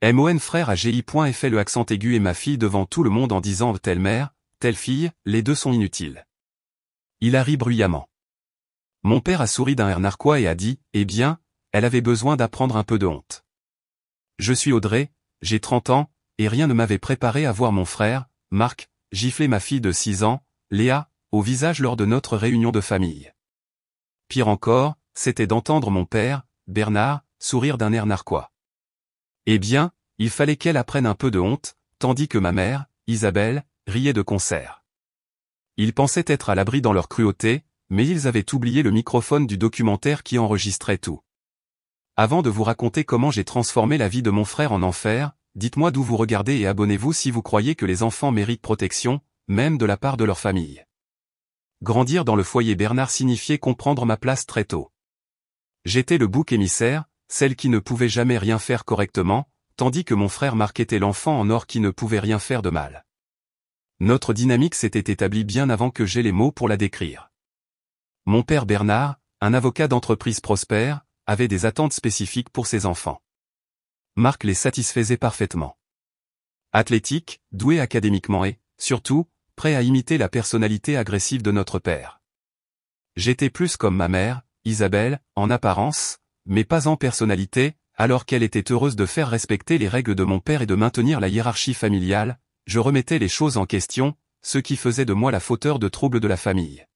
Mon frère AGI. Et fait le accent aigu et ma fille devant tout le monde en disant telle mère, telle fille, les deux sont inutiles. Il a ri bruyamment. Mon père a souri d'un air narquois et a dit, eh bien, elle avait besoin d'apprendre un peu de honte. Je suis Audrey, j'ai 30 ans, et rien ne m'avait préparé à voir mon frère, Marc, gifler ma fille de 6 ans, Léa, au visage lors de notre réunion de famille. Pire encore, c'était d'entendre mon père, Bernard, sourire d'un air narquois. Eh bien, il fallait qu'elle apprenne un peu de honte, tandis que ma mère, Isabelle, riait de concert. Ils pensaient être à l'abri dans leur cruauté, mais ils avaient oublié le microphone du documentaire qui enregistrait tout. Avant de vous raconter comment j'ai transformé la vie de mon frère en enfer, dites-moi d'où vous regardez et abonnez-vous si vous croyez que les enfants méritent protection, même de la part de leur famille. Grandir dans le foyer Bernard signifiait comprendre ma place très tôt. J'étais le bouc émissaire, celle qui ne pouvait jamais rien faire correctement, tandis que mon frère Marc était l'enfant en or qui ne pouvait rien faire de mal. Notre dynamique s'était établie bien avant que j'aie les mots pour la décrire. Mon père Bernard, un avocat d'entreprise prospère, avait des attentes spécifiques pour ses enfants. Marc les satisfaisait parfaitement. Athlétique, doué académiquement et, surtout, prêt à imiter la personnalité agressive de notre père. J'étais plus comme ma mère, Isabelle, en apparence, mais pas en personnalité, alors qu'elle était heureuse de faire respecter les règles de mon père et de maintenir la hiérarchie familiale, je remettais les choses en question, ce qui faisait de moi la fauteur de troubles de la famille.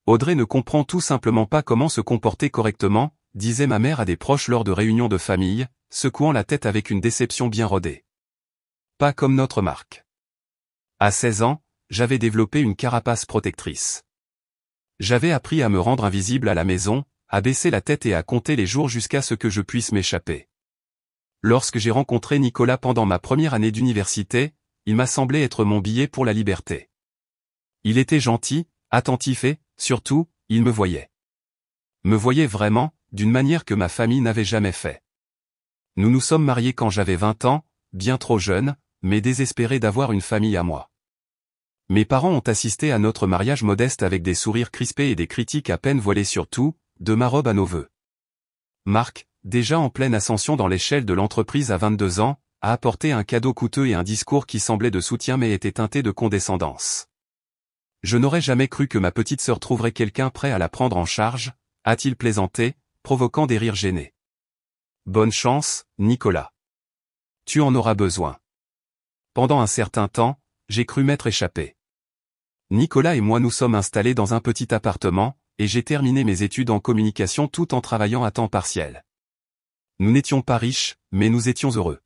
Audrey ne comprend tout simplement pas comment se comporter correctement, disait ma mère à des proches lors de réunions de famille, secouant la tête avec une déception bien rodée. Pas comme notre Marc. À 16 ans, j'avais développé une carapace protectrice. J'avais appris à me rendre invisible à la maison, à baisser la tête et à compter les jours jusqu'à ce que je puisse m'échapper. Lorsque j'ai rencontré Nicolas pendant ma première année d'université, il m'a semblé être mon billet pour la liberté. Il était gentil, attentif et, surtout, il me voyait. Me voyait vraiment, d'une manière que ma famille n'avait jamais fait. Nous nous sommes mariés quand j'avais 20 ans, bien trop jeune, mais désespéré d'avoir une famille à moi. Mes parents ont assisté à notre mariage modeste avec des sourires crispés et des critiques à peine voilées sur tout, de ma robe à nos vœux. Marc, déjà en pleine ascension dans l'échelle de l'entreprise à 22 ans, a apporté un cadeau coûteux et un discours qui semblait de soutien mais était teinté de condescendance. Je n'aurais jamais cru que ma petite sœur trouverait quelqu'un prêt à la prendre en charge, a-t-il plaisanté, provoquant des rires gênés. Bonne chance, Nicolas. Tu en auras besoin. Pendant un certain temps, j'ai cru m'être échappé. Nicolas et moi nous sommes installés dans un petit appartement, et j'ai terminé mes études en communication tout en travaillant à temps partiel. Nous n'étions pas riches, mais nous étions heureux.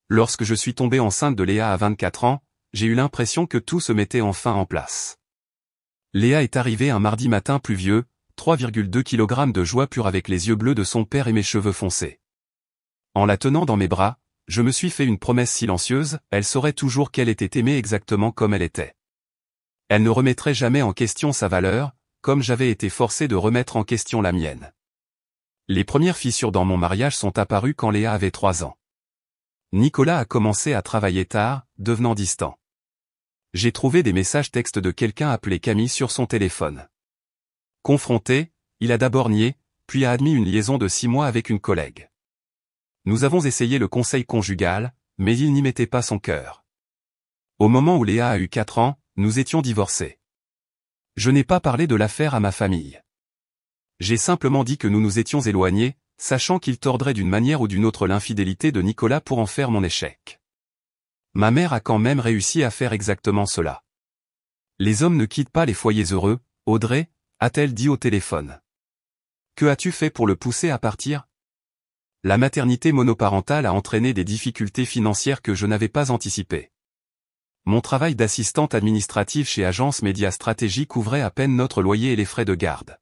Lorsque je suis tombé enceinte de Léa à 24 ans, j'ai eu l'impression que tout se mettait enfin en place. Léa est arrivée un mardi matin pluvieux, 3,2 kg de joie pure avec les yeux bleus de son père et mes cheveux foncés. En la tenant dans mes bras, je me suis fait une promesse silencieuse, elle saurait toujours qu'elle était aimée exactement comme elle était. Elle ne remettrait jamais en question sa valeur, comme j'avais été forcé de remettre en question la mienne. Les premières fissures dans mon mariage sont apparues quand Léa avait 3 ans. Nicolas a commencé à travailler tard, devenant distant. J'ai trouvé des messages textes de quelqu'un appelé Camille sur son téléphone. Confronté, il a d'abord nié, puis a admis une liaison de 6 mois avec une collègue. Nous avons essayé le conseil conjugal, mais il n'y mettait pas son cœur. Au moment où Léa a eu 4 ans, nous étions divorcés. Je n'ai pas parlé de l'affaire à ma famille. J'ai simplement dit que nous nous étions éloignés, sachant qu'il tordrait d'une manière ou d'une autre l'infidélité de Nicolas pour en faire mon échec. Ma mère a quand même réussi à faire exactement cela. Les hommes ne quittent pas les foyers heureux, Audrey, a-t-elle dit au téléphone. Que as-tu fait pour le pousser à partir? La maternité monoparentale a entraîné des difficultés financières que je n'avais pas anticipées. Mon travail d'assistante administrative chez Agence Média Stratégie couvrait à peine notre loyer et les frais de garde.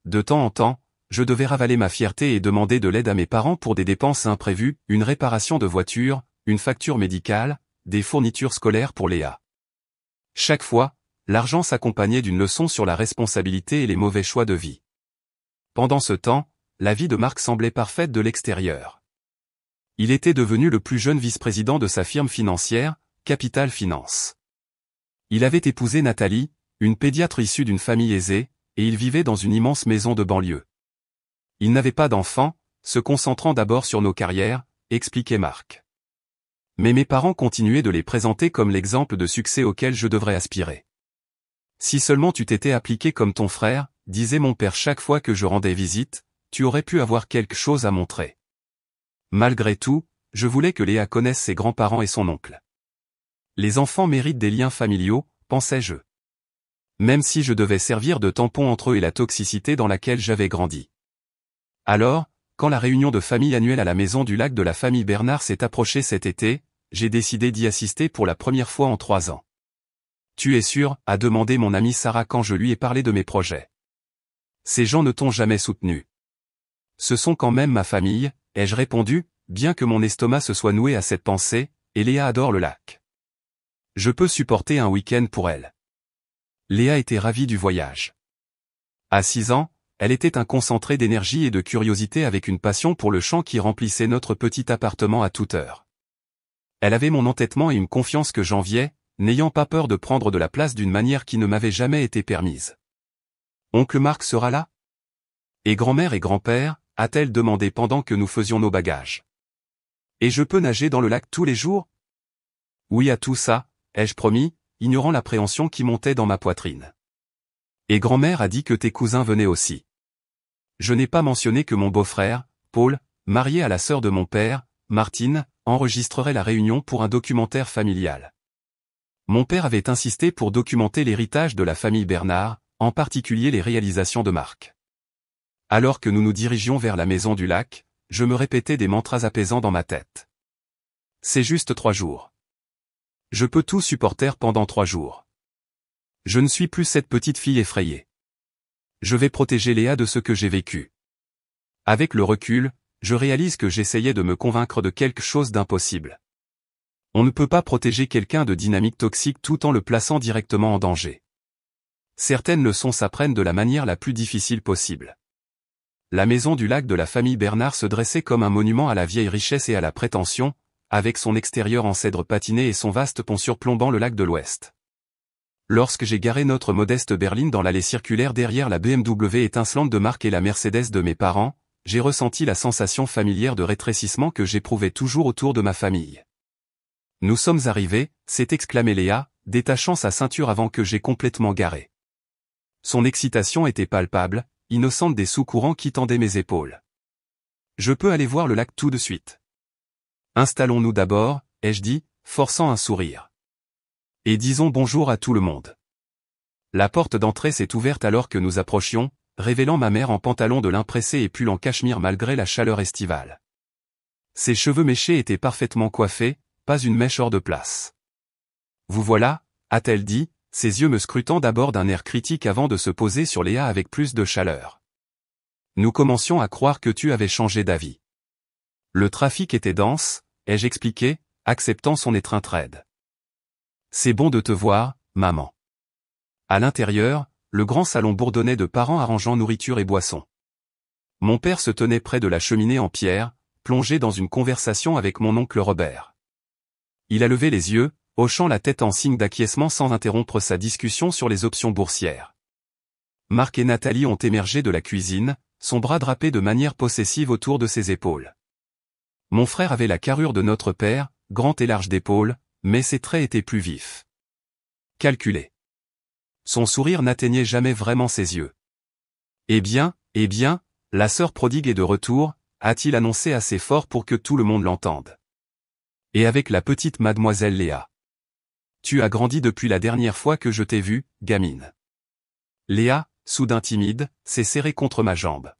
De temps en temps, je devais ravaler ma fierté et demander de l'aide à mes parents pour des dépenses imprévues, une réparation de voiture, une facture médicale, des fournitures scolaires pour Léa. Chaque fois, l'argent s'accompagnait d'une leçon sur la responsabilité et les mauvais choix de vie. Pendant ce temps, la vie de Marc semblait parfaite de l'extérieur. Il était devenu le plus jeune vice-président de sa firme financière, Capital Finance. Il avait épousé Nathalie, une pédiatre issue d'une famille aisée, et il vivait dans une immense maison de banlieue. Il n'avait pas d'enfants, se concentrant d'abord sur nos carrières, expliquait Marc. Mais mes parents continuaient de les présenter comme l'exemple de succès auquel je devrais aspirer. Si seulement tu t'étais appliqué comme ton frère, disait mon père chaque fois que je rendais visite, tu aurais pu avoir quelque chose à montrer. Malgré tout, je voulais que Léa connaisse ses grands-parents et son oncle. Les enfants méritent des liens familiaux, pensais-je. Même si je devais servir de tampon entre eux et la toxicité dans laquelle j'avais grandi. Alors, quand la réunion de famille annuelle à la maison du lac de la famille Bernard s'est approchée cet été, j'ai décidé d'y assister pour la première fois en 3 ans. Tu es sûr, a demandé mon amie Sarah quand je lui ai parlé de mes projets. Ces gens ne t'ont jamais soutenu. Ce sont quand même ma famille, ai-je répondu, bien que mon estomac se soit noué à cette pensée, et Léa adore le lac. Je peux supporter un week-end pour elle. Léa était ravie du voyage. À 6 ans, elle était un concentré d'énergie et de curiosité avec une passion pour le chant qui remplissait notre petit appartement à toute heure. Elle avait mon entêtement et une confiance que j'enviais, n'ayant pas peur de prendre de la place d'une manière qui ne m'avait jamais été permise. Oncle Marc sera là? Et grand-mère et grand-père, a-t-elle demandé pendant que nous faisions nos bagages. Et je peux nager dans le lac tous les jours? Oui à tout ça, ai-je promis, ignorant l'appréhension qui montait dans ma poitrine. Et grand-mère a dit que tes cousins venaient aussi. Je n'ai pas mentionné que mon beau-frère, Paul, marié à la sœur de mon père, Martine, enregistrerait la réunion pour un documentaire familial. Mon père avait insisté pour documenter l'héritage de la famille Bernard, en particulier les réalisations de Marc. Alors que nous nous dirigions vers la maison du lac, je me répétais des mantras apaisants dans ma tête. C'est juste 3 jours. Je peux tout supporter pendant 3 jours. Je ne suis plus cette petite fille effrayée. Je vais protéger Léa de ce que j'ai vécu. Avec le recul, je réalise que j'essayais de me convaincre de quelque chose d'impossible. On ne peut pas protéger quelqu'un de dynamique toxique tout en le plaçant directement en danger. Certaines leçons s'apprennent de la manière la plus difficile possible. La maison du lac de la famille Bernard se dressait comme un monument à la vieille richesse et à la prétention, avec son extérieur en cèdre patiné et son vaste pont surplombant le lac de l'Ouest. Lorsque j'ai garé notre modeste berline dans l'allée circulaire derrière la BMW étincelante de Marc et la Mercedes de mes parents, j'ai ressenti la sensation familière de rétrécissement que j'éprouvais toujours autour de ma famille. Nous sommes arrivés, s'est exclamé Léa, détachant sa ceinture avant que j'aie complètement garé. Son excitation était palpable, innocente des sous-courants qui tendaient mes épaules. Je peux aller voir le lac tout de suite. Installons-nous d'abord, ai-je dit, forçant un sourire. Et disons bonjour à tout le monde. La porte d'entrée s'est ouverte alors que nous approchions, révélant ma mère en pantalon de lin pressé et pull en cachemire malgré la chaleur estivale. Ses cheveux méchés étaient parfaitement coiffés, pas une mèche hors de place. Vous voilà, a-t-elle dit, ses yeux me scrutant d'abord d'un air critique avant de se poser sur Léa avec plus de chaleur. Nous commencions à croire que tu avais changé d'avis. Le trafic était dense, ai-je expliqué, acceptant son étreinte raide. C'est bon de te voir, maman. À l'intérieur, le grand salon bourdonnait de parents arrangeant nourriture et boissons. Mon père se tenait près de la cheminée en pierre, plongé dans une conversation avec mon oncle Robert. Il a levé les yeux, hochant la tête en signe d'acquiescement sans interrompre sa discussion sur les options boursières. Marc et Nathalie ont émergé de la cuisine, son bras drapé de manière possessive autour de ses épaules. Mon frère avait la carrure de notre père, grand et large d'épaules, mais ses traits étaient plus vifs. Calculé. Son sourire n'atteignait jamais vraiment ses yeux. Eh bien, la sœur prodigue est de retour, a-t-il annoncé assez fort pour que tout le monde l'entende. Et avec la petite mademoiselle Léa. Tu as grandi depuis la dernière fois que je t'ai vue, gamine. Léa, soudain timide, s'est serrée contre ma jambe.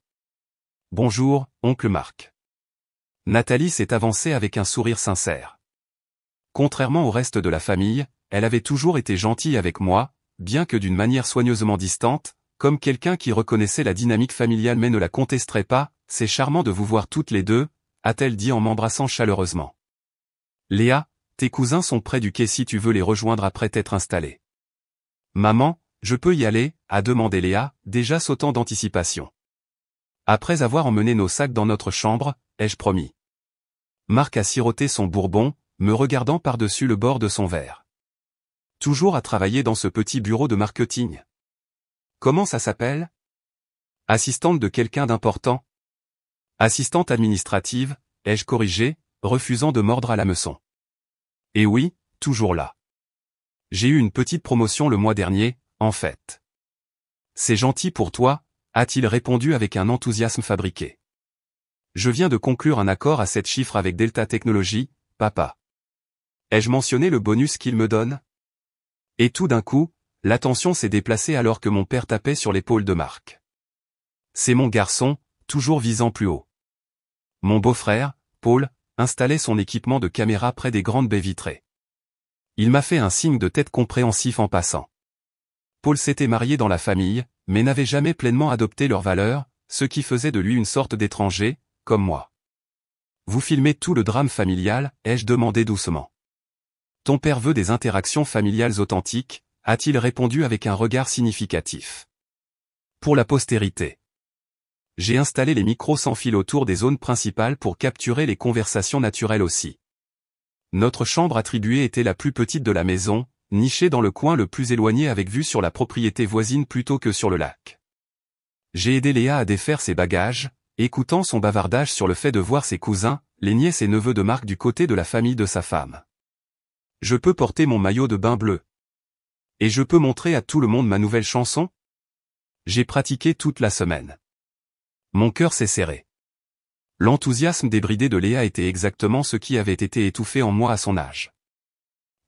Bonjour, oncle Marc. Nathalie s'est avancée avec un sourire sincère. Contrairement au reste de la famille, elle avait toujours été gentille avec moi, bien que d'une manière soigneusement distante, comme quelqu'un qui reconnaissait la dynamique familiale mais ne la contesterait pas. C'est charmant de vous voir toutes les deux, a-t-elle dit en m'embrassant chaleureusement. Léa, tes cousins sont près du quai si tu veux les rejoindre après t'être installée. Maman, je peux y aller, a demandé Léa, déjà sautant d'anticipation. Après avoir emmené nos sacs dans notre chambre, ai-je promis. Marc a siroté son bourbon, me regardant par-dessus le bord de son verre. Toujours à travailler dans ce petit bureau de marketing. Comment ça s'appelle? Assistante de quelqu'un d'important? Assistante administrative, ai-je corrigé, refusant de mordre à l'hameçon. Et oui, toujours là. J'ai eu une petite promotion le mois dernier, en fait. C'est gentil pour toi, a-t-il répondu avec un enthousiasme fabriqué. Je viens de conclure un accord à 7 chiffres avec Delta Technologies, papa. Ai-je mentionné le bonus qu'il me donne? Et tout d'un coup, l'attention s'est déplacée alors que mon père tapait sur l'épaule de Marc. C'est mon garçon, toujours visant plus haut. Mon beau-frère, Paul, installait son équipement de caméra près des grandes baies vitrées. Il m'a fait un signe de tête compréhensif en passant. Paul s'était marié dans la famille, mais n'avait jamais pleinement adopté leurs valeurs, ce qui faisait de lui une sorte d'étranger, comme moi. Vous filmez tout le drame familial, ai-je demandé doucement. Ton père veut des interactions familiales authentiques, a-t-il répondu avec un regard significatif. Pour la postérité. J'ai installé les micros sans fil autour des zones principales pour capturer les conversations naturelles aussi. Notre chambre attribuée était la plus petite de la maison, nichée dans le coin le plus éloigné avec vue sur la propriété voisine plutôt que sur le lac. J'ai aidé Léa à défaire ses bagages, écoutant son bavardage sur le fait de voir ses cousins, les nièces et neveux de Marc du côté de la famille de sa femme. Je peux porter mon maillot de bain bleu. Et je peux montrer à tout le monde ma nouvelle chanson? J'ai pratiqué toute la semaine. Mon cœur s'est serré. L'enthousiasme débridé de Léa était exactement ce qui avait été étouffé en moi à son âge.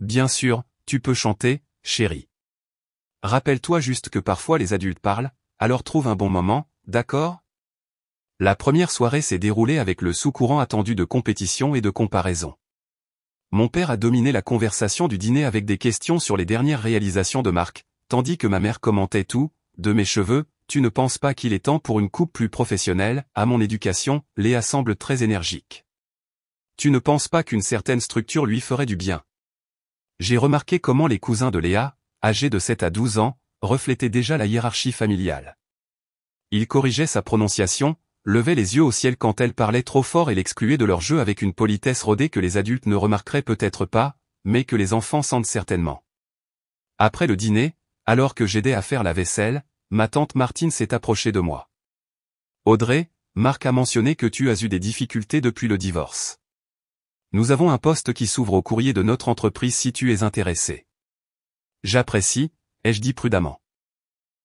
Bien sûr, tu peux chanter, chérie. Rappelle-toi juste que parfois les adultes parlent, alors trouve un bon moment, d'accord? La première soirée s'est déroulée avec le sous-courant attendu de compétition et de comparaison. Mon père a dominé la conversation du dîner avec des questions sur les dernières réalisations de Marc, tandis que ma mère commentait tout, de mes cheveux, tu ne penses pas qu'il est temps pour une coupe plus professionnelle, à mon éducation, Léa semble très énergique. Tu ne penses pas qu'une certaine structure lui ferait du bien. J'ai remarqué comment les cousins de Léa, âgés de 7 à 12 ans, reflétaient déjà la hiérarchie familiale. Ils corrigeaient sa prononciation, levaient les yeux au ciel quand elle parlait trop fort et l'excluaient de leur jeu avec une politesse rodée que les adultes ne remarqueraient peut-être pas, mais que les enfants sentent certainement. Après le dîner, alors que j'aidais à faire la vaisselle, ma tante Martine s'est approchée de moi. Audrey, Marc a mentionné que tu as eu des difficultés depuis le divorce. Nous avons un poste qui s'ouvre au courrier de notre entreprise si tu es intéressé. J'apprécie, ai-je dit prudemment.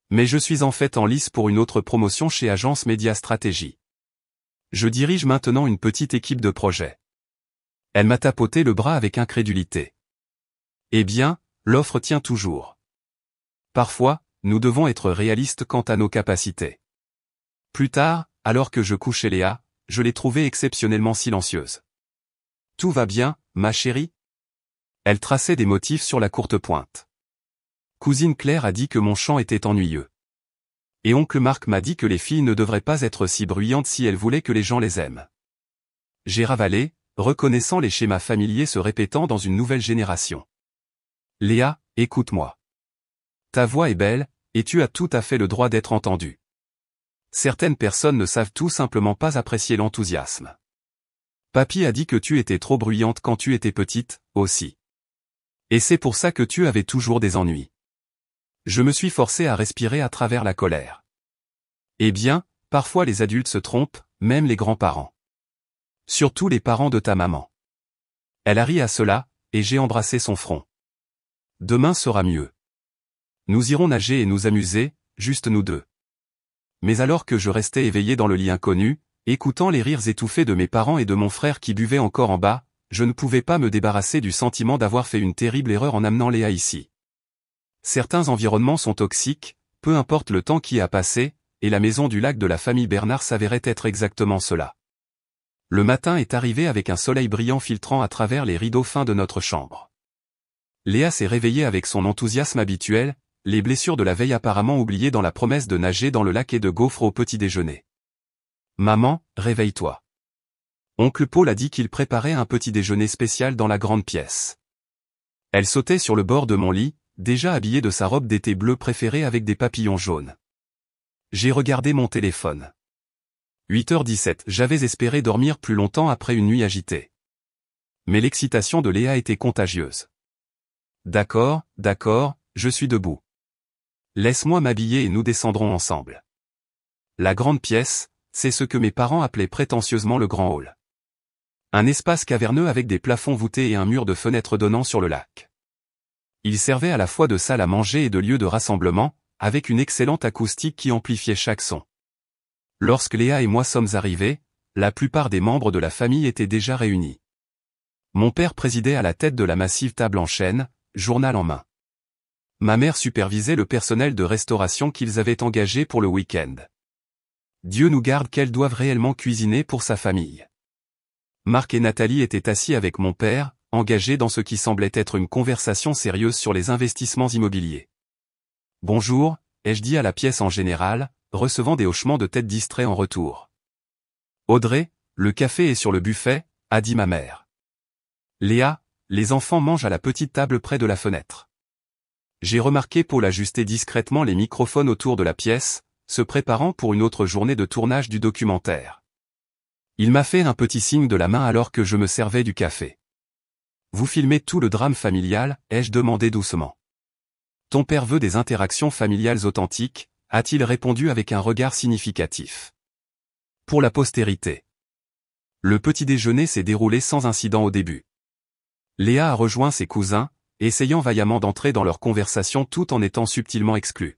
Mais je suis en fait en lice pour une autre promotion chez Agence Média Stratégie. Je dirige maintenant une petite équipe de projet. Elle m'a tapoté le bras avec incrédulité. Eh bien, l'offre tient toujours. Parfois, nous devons être réalistes quant à nos capacités. Plus tard, alors que je couchais Léa, je l'ai trouvée exceptionnellement silencieuse. Tout va bien, ma chérie? Elle traçait des motifs sur la courte pointe. Cousine Claire a dit que mon chant était ennuyeux. Et oncle Marc m'a dit que les filles ne devraient pas être si bruyantes si elles voulaient que les gens les aiment. J'ai ravalé, reconnaissant les schémas familiers se répétant dans une nouvelle génération. Léa, écoute-moi. Ta voix est belle, et tu as tout à fait le droit d'être entendue. Certaines personnes ne savent tout simplement pas apprécier l'enthousiasme. Papy a dit que tu étais trop bruyante quand tu étais petite, aussi. Et c'est pour ça que tu avais toujours des ennuis. Je me suis forcé à respirer à travers la colère. Eh bien, parfois les adultes se trompent, même les grands-parents. Surtout les parents de ta maman. Elle a ri à cela, et j'ai embrassé son front. Demain sera mieux. Nous irons nager et nous amuser, juste nous deux. Mais alors que je restais éveillé dans le lit inconnu, écoutant les rires étouffés de mes parents et de mon frère qui buvait encore en bas, je ne pouvais pas me débarrasser du sentiment d'avoir fait une terrible erreur en amenant Léa ici. Certains environnements sont toxiques, peu importe le temps qui a passé, et la maison du lac de la famille Bernard s'avérait être exactement cela. Le matin est arrivé avec un soleil brillant filtrant à travers les rideaux fins de notre chambre. Léa s'est réveillée avec son enthousiasme habituel, les blessures de la veille apparemment oubliées dans la promesse de nager dans le lac et de gaufres au petit déjeuner. Maman, réveille-toi. Oncle Paul a dit qu'il préparait un petit déjeuner spécial dans la grande pièce. Elle sautait sur le bord de mon lit, déjà habillée de sa robe d'été bleue préférée avec des papillons jaunes. J'ai regardé mon téléphone. 8h17, j'avais espéré dormir plus longtemps après une nuit agitée. Mais l'excitation de Léa était contagieuse. D'accord, je suis debout. Laisse-moi m'habiller et nous descendrons ensemble. La grande pièce, c'est ce que mes parents appelaient prétentieusement le grand hall. Un espace caverneux avec des plafonds voûtés et un mur de fenêtres donnant sur le lac. Il servait à la fois de salle à manger et de lieu de rassemblement, avec une excellente acoustique qui amplifiait chaque son. Lorsque Léa et moi sommes arrivés, la plupart des membres de la famille étaient déjà réunis. Mon père présidait à la tête de la massive table en chêne, journal en main. Ma mère supervisait le personnel de restauration qu'ils avaient engagé pour le week-end. Dieu nous garde qu'elles doivent réellement cuisiner pour sa famille. Marc et Nathalie étaient assis avec mon père, engagés dans ce qui semblait être une conversation sérieuse sur les investissements immobiliers. « Bonjour », ai-je dit à la pièce en général, recevant des hochements de tête distraits en retour. « Audrey, le café est sur le buffet », a dit ma mère. « Léa, les enfants mangent à la petite table près de la fenêtre. » J'ai remarqué Paul ajuster discrètement les microphones autour de la pièce, se préparant pour une autre journée de tournage du documentaire. Il m'a fait un petit signe de la main alors que je me servais du café. « Vous filmez tout le drame familial ?» ai-je demandé doucement. « Ton père veut des interactions familiales authentiques », a-t-il répondu avec un regard significatif. « Pour la postérité. » Le petit déjeuner s'est déroulé sans incident au début. Léa a rejoint ses cousins, essayant vaillamment d'entrer dans leur conversation tout en étant subtilement exclue.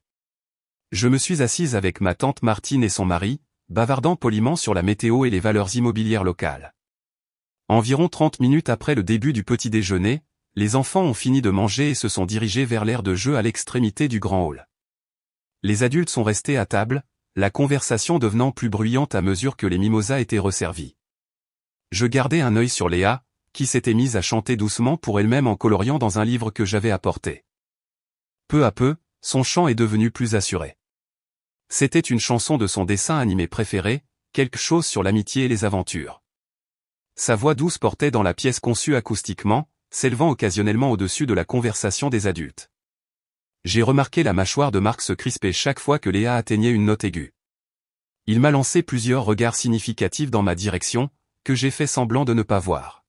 Je me suis assise avec ma tante Martine et son mari, bavardant poliment sur la météo et les valeurs immobilières locales. Environ 30 minutes après le début du petit déjeuner, les enfants ont fini de manger et se sont dirigés vers l'aire de jeu à l'extrémité du grand hall. Les adultes sont restés à table, la conversation devenant plus bruyante à mesure que les mimosas étaient resservis. Je gardais un œil sur Léa, qui s'était mise à chanter doucement pour elle-même en coloriant dans un livre que j'avais apporté. Peu à peu, son chant est devenu plus assuré. C'était une chanson de son dessin animé préféré, quelque chose sur l'amitié et les aventures. Sa voix douce portait dans la pièce conçue acoustiquement, s'élevant occasionnellement au-dessus de la conversation des adultes. J'ai remarqué la mâchoire de Marc se crisper chaque fois que Léa atteignait une note aiguë. Il m'a lancé plusieurs regards significatifs dans ma direction, que j'ai fait semblant de ne pas voir.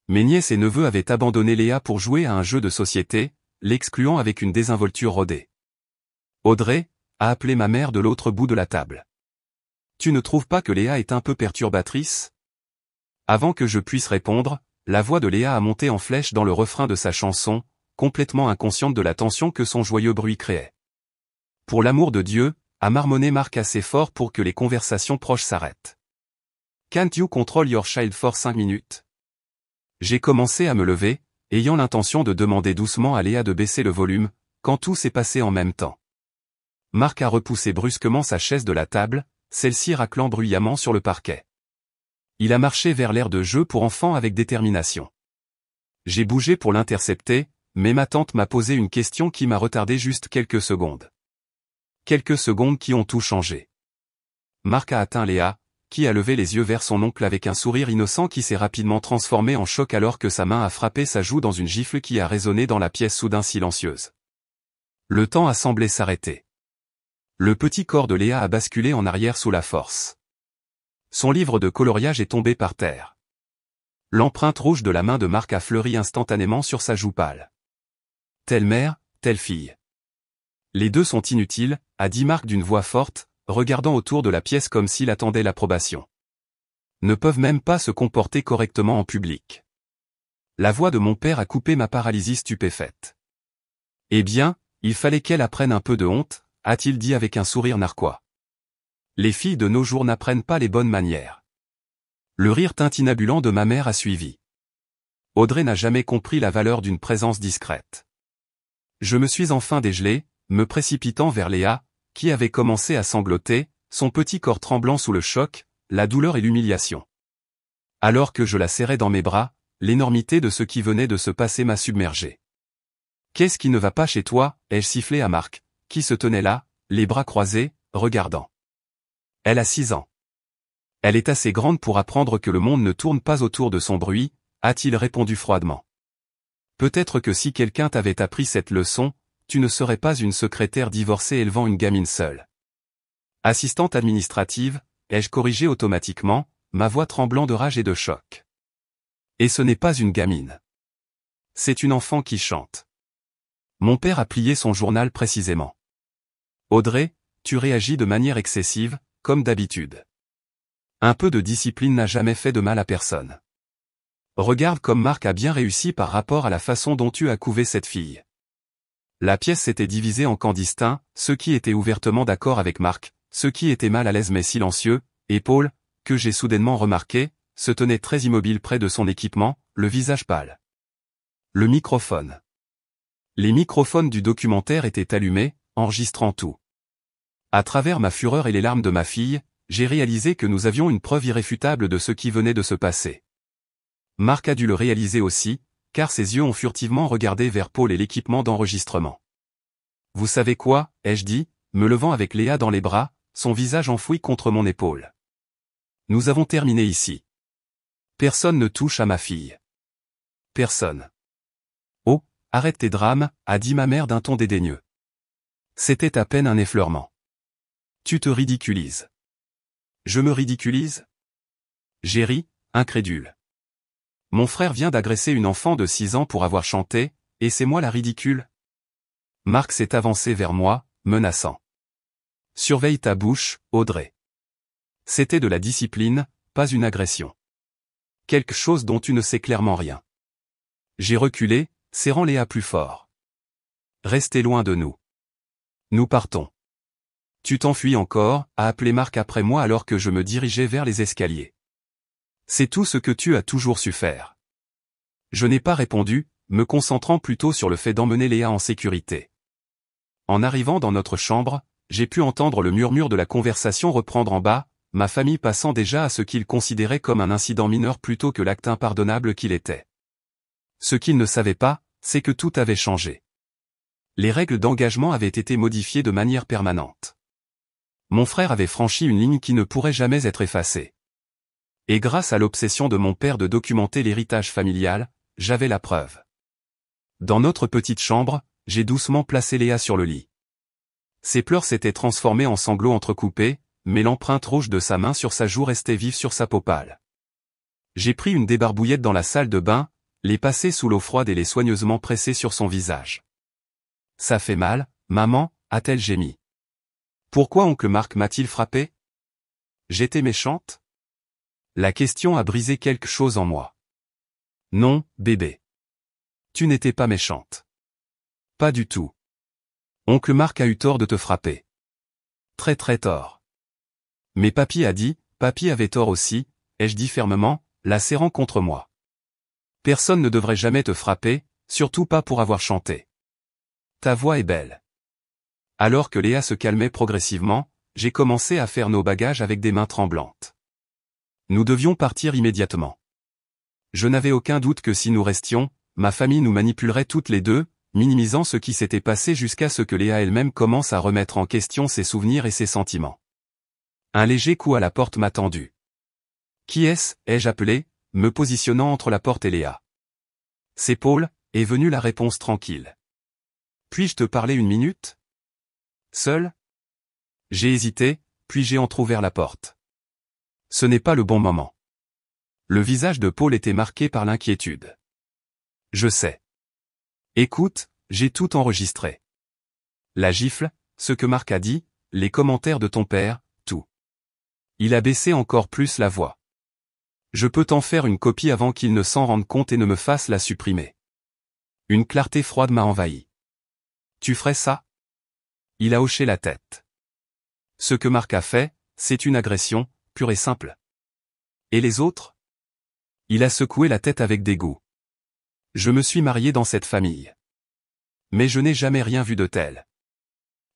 Mes nièces et neveux avaient abandonné Léa pour jouer à un jeu de société, l'excluant avec une désinvolture rodée. « Audrey » a appelé ma mère de l'autre bout de la table. « Tu ne trouves pas que Léa est un peu perturbatrice ?» Avant que je puisse répondre, la voix de Léa a monté en flèche dans le refrain de sa chanson, complètement inconsciente de la tension que son joyeux bruit créait. « Pour l'amour de Dieu » a marmonné Marc assez fort pour que les conversations proches s'arrêtent. « Can't you control your child for 5 minutes ?» J'ai commencé à me lever, ayant l'intention de demander doucement à Léa de baisser le volume, quand tout s'est passé en même temps. Marc a repoussé brusquement sa chaise de la table, celle-ci raclant bruyamment sur le parquet. Il a marché vers l'aire de jeu pour enfants avec détermination. J'ai bougé pour l'intercepter, mais ma tante m'a posé une question qui m'a retardé juste quelques secondes. Quelques secondes qui ont tout changé. Marc a atteint Léa, qui a levé les yeux vers son oncle avec un sourire innocent qui s'est rapidement transformé en choc alors que sa main a frappé sa joue dans une gifle qui a résonné dans la pièce soudain silencieuse. Le temps a semblé s'arrêter. Le petit corps de Léa a basculé en arrière sous la force. Son livre de coloriage est tombé par terre. L'empreinte rouge de la main de Marc a fleuri instantanément sur sa joue pâle. Telle mère, telle fille. Les deux sont inutiles, a dit Marc d'une voix forte, regardant autour de la pièce comme s'il attendait l'approbation. Ne peuvent même pas se comporter correctement en public. La voix de mon père a coupé ma paralysie stupéfaite. Eh bien, il fallait qu'elle apprenne un peu de honte, a-t-il dit avec un sourire narquois. Les filles de nos jours n'apprennent pas les bonnes manières. Le rire tintinabulant de ma mère a suivi. Audrey n'a jamais compris la valeur d'une présence discrète. Je me suis enfin dégelé, me précipitant vers Léa, qui avait commencé à sangloter, son petit corps tremblant sous le choc, la douleur et l'humiliation. Alors que je la serrais dans mes bras, l'énormité de ce qui venait de se passer m'a submergé. « Qu'est-ce qui ne va pas chez toi ?» ai-je sifflé à Marc, qui se tenait là, les bras croisés, regardant. Elle a 6 ans. Elle est assez grande pour apprendre que le monde ne tourne pas autour de son bruit, a-t-il répondu froidement. Peut-être que si quelqu'un t'avait appris cette leçon, tu ne serais pas une secrétaire divorcée élevant une gamine seule. Assistante administrative, ai-je corrigé automatiquement, ma voix tremblant de rage et de choc. Et ce n'est pas une gamine. C'est une enfant qui chante. Mon père a plié son journal précisément. Audrey, tu réagis de manière excessive, comme d'habitude. Un peu de discipline n'a jamais fait de mal à personne. Regarde comme Marc a bien réussi par rapport à la façon dont tu as couvé cette fille. La pièce s'était divisée en camps distincts, ceux qui étaient ouvertement d'accord avec Marc, ceux qui étaient mal à l'aise mais silencieux, et Paul, que j'ai soudainement remarqué, se tenait très immobile près de son équipement, le visage pâle. Le microphone. Les microphones du documentaire étaient allumés, enregistrant tout. À travers ma fureur et les larmes de ma fille, j'ai réalisé que nous avions une preuve irréfutable de ce qui venait de se passer. Marc a dû le réaliser aussi, car ses yeux ont furtivement regardé vers Paul et l'équipement d'enregistrement. Vous savez quoi, ai-je dit, me levant avec Léa dans les bras, son visage enfoui contre mon épaule. Nous avons terminé ici. Personne ne touche à ma fille. Personne. Oh, arrête tes drames, a dit ma mère d'un ton dédaigneux. C'était à peine un effleurement. Tu te ridiculises. Je me ridiculise? J'ai ri, incrédule. Mon frère vient d'agresser une enfant de 6 ans pour avoir chanté, et c'est moi la ridicule? Marc s'est avancé vers moi, menaçant. Surveille ta bouche, Audrey. C'était de la discipline, pas une agression. Quelque chose dont tu ne sais clairement rien. J'ai reculé, serrant Léa plus fort. Restez loin de nous. Nous partons. Tu t'enfuis encore, a appelé Marc après moi alors que je me dirigeais vers les escaliers. C'est tout ce que tu as toujours su faire. Je n'ai pas répondu, me concentrant plutôt sur le fait d'emmener Léa en sécurité. En arrivant dans notre chambre, j'ai pu entendre le murmure de la conversation reprendre en bas, ma famille passant déjà à ce qu'ils considéraient comme un incident mineur plutôt que l'acte impardonnable qu'il était. Ce qu'ils ne savaient pas, c'est que tout avait changé. Les règles d'engagement avaient été modifiées de manière permanente. Mon frère avait franchi une ligne qui ne pourrait jamais être effacée. Et grâce à l'obsession de mon père de documenter l'héritage familial, j'avais la preuve. Dans notre petite chambre, j'ai doucement placé Léa sur le lit. Ses pleurs s'étaient transformés en sanglots entrecoupés, mais l'empreinte rouge de sa main sur sa joue restait vive sur sa peau pâle. J'ai pris une débarbouillette dans la salle de bain, les passé sous l'eau froide et les soigneusement pressé sur son visage. Ça fait mal, maman, a-t-elle gémi. Pourquoi oncle Marc m'a-t-il frappé? J'étais méchante? La question a brisé quelque chose en moi. Non, bébé. Tu n'étais pas méchante. Pas du tout. Oncle Marc a eu tort de te frapper. Très très tort. Mais papy a dit, papy avait tort aussi, ai-je dit fermement, la serrant contre moi. Personne ne devrait jamais te frapper, surtout pas pour avoir chanté. Ta voix est belle. Alors que Léa se calmait progressivement, j'ai commencé à faire nos bagages avec des mains tremblantes. Nous devions partir immédiatement. Je n'avais aucun doute que si nous restions, ma famille nous manipulerait toutes les deux, minimisant ce qui s'était passé jusqu'à ce que Léa elle-même commence à remettre en question ses souvenirs et ses sentiments. Un léger coup à la porte m'attendut. Qui est-ce, ai-je appelé, me positionnant entre la porte et Léa. C'est Paul, est venue la réponse tranquille. Puis-je te parler une minute? Seul? J'ai hésité, puis j'ai entrouvert la porte. Ce n'est pas le bon moment. Le visage de Paul était marqué par l'inquiétude. Je sais. Écoute, j'ai tout enregistré. La gifle, ce que Marc a dit, les commentaires de ton père, tout. Il a baissé encore plus la voix. Je peux t'en faire une copie avant qu'il ne s'en rende compte et ne me fasse la supprimer. Une clarté froide m'a envahi. Tu ferais ça? Il a hoché la tête. Ce que Marc a fait, c'est une agression, pure et simple. Et les autres? Il a secoué la tête avec dégoût. Je me suis marié dans cette famille. Mais je n'ai jamais rien vu de tel.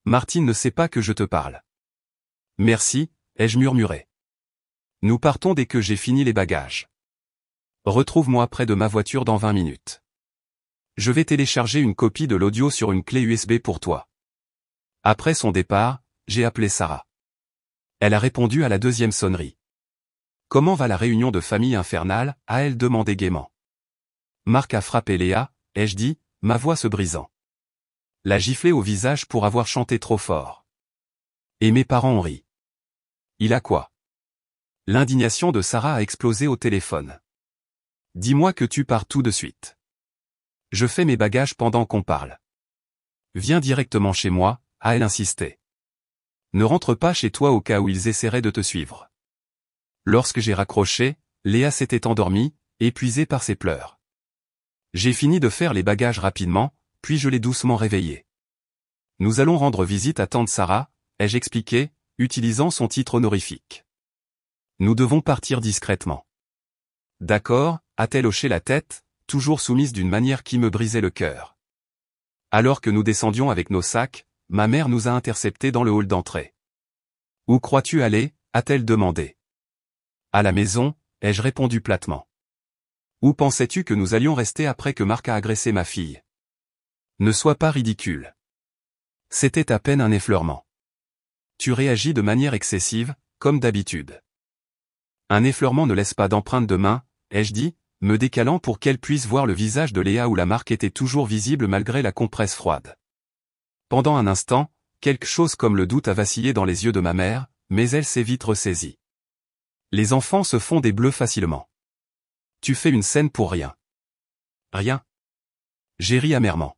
Martine ne sait pas que je te parle. Merci, ai-je murmuré. Nous partons dès que j'ai fini les bagages. Retrouve-moi près de ma voiture dans 20 minutes. Je vais télécharger une copie de l'audio sur une clé USB pour toi. Après son départ, j'ai appelé Sarah. Elle a répondu à la deuxième sonnerie. Comment va la réunion de famille infernale, a-elle demandé gaiement. Marc a frappé Léa, ai-je dit, ma voix se brisant. L'a giflé au visage pour avoir chanté trop fort. Et mes parents ont ri. Il a quoi? L'indignation de Sarah a explosé au téléphone. Dis-moi que tu pars tout de suite. Je fais mes bagages pendant qu'on parle. Viens directement chez moi, a-elle insisté. Ne rentre pas chez toi au cas où ils essaieraient de te suivre. Lorsque j'ai raccroché, Léa s'était endormie, épuisé par ses pleurs. J'ai fini de faire les bagages rapidement, puis je l'ai doucement réveillé. Nous allons rendre visite à tante Sarah, ai-je expliqué, utilisant son titre honorifique. Nous devons partir discrètement. D'accord, a-t-elle hoché la tête, toujours soumise d'une manière qui me brisait le cœur. Alors que nous descendions avec nos sacs, ma mère nous a interceptés dans le hall d'entrée. Où crois-tu aller, a-t-elle demandé. À la maison, ai-je répondu platement. Où pensais-tu que nous allions rester après que Marc a agressé ma fille? Ne sois pas ridicule. C'était à peine un effleurement. Tu réagis de manière excessive, comme d'habitude. Un effleurement ne laisse pas d'empreinte de main, ai-je dit, me décalant pour qu'elle puisse voir le visage de Léa où la marque était toujours visible malgré la compresse froide. Pendant un instant, quelque chose comme le doute a vacillé dans les yeux de ma mère, mais elle s'est vite ressaisie. Les enfants se font des bleus facilement. Tu fais une scène pour rien. Rien. J'ai ri amèrement.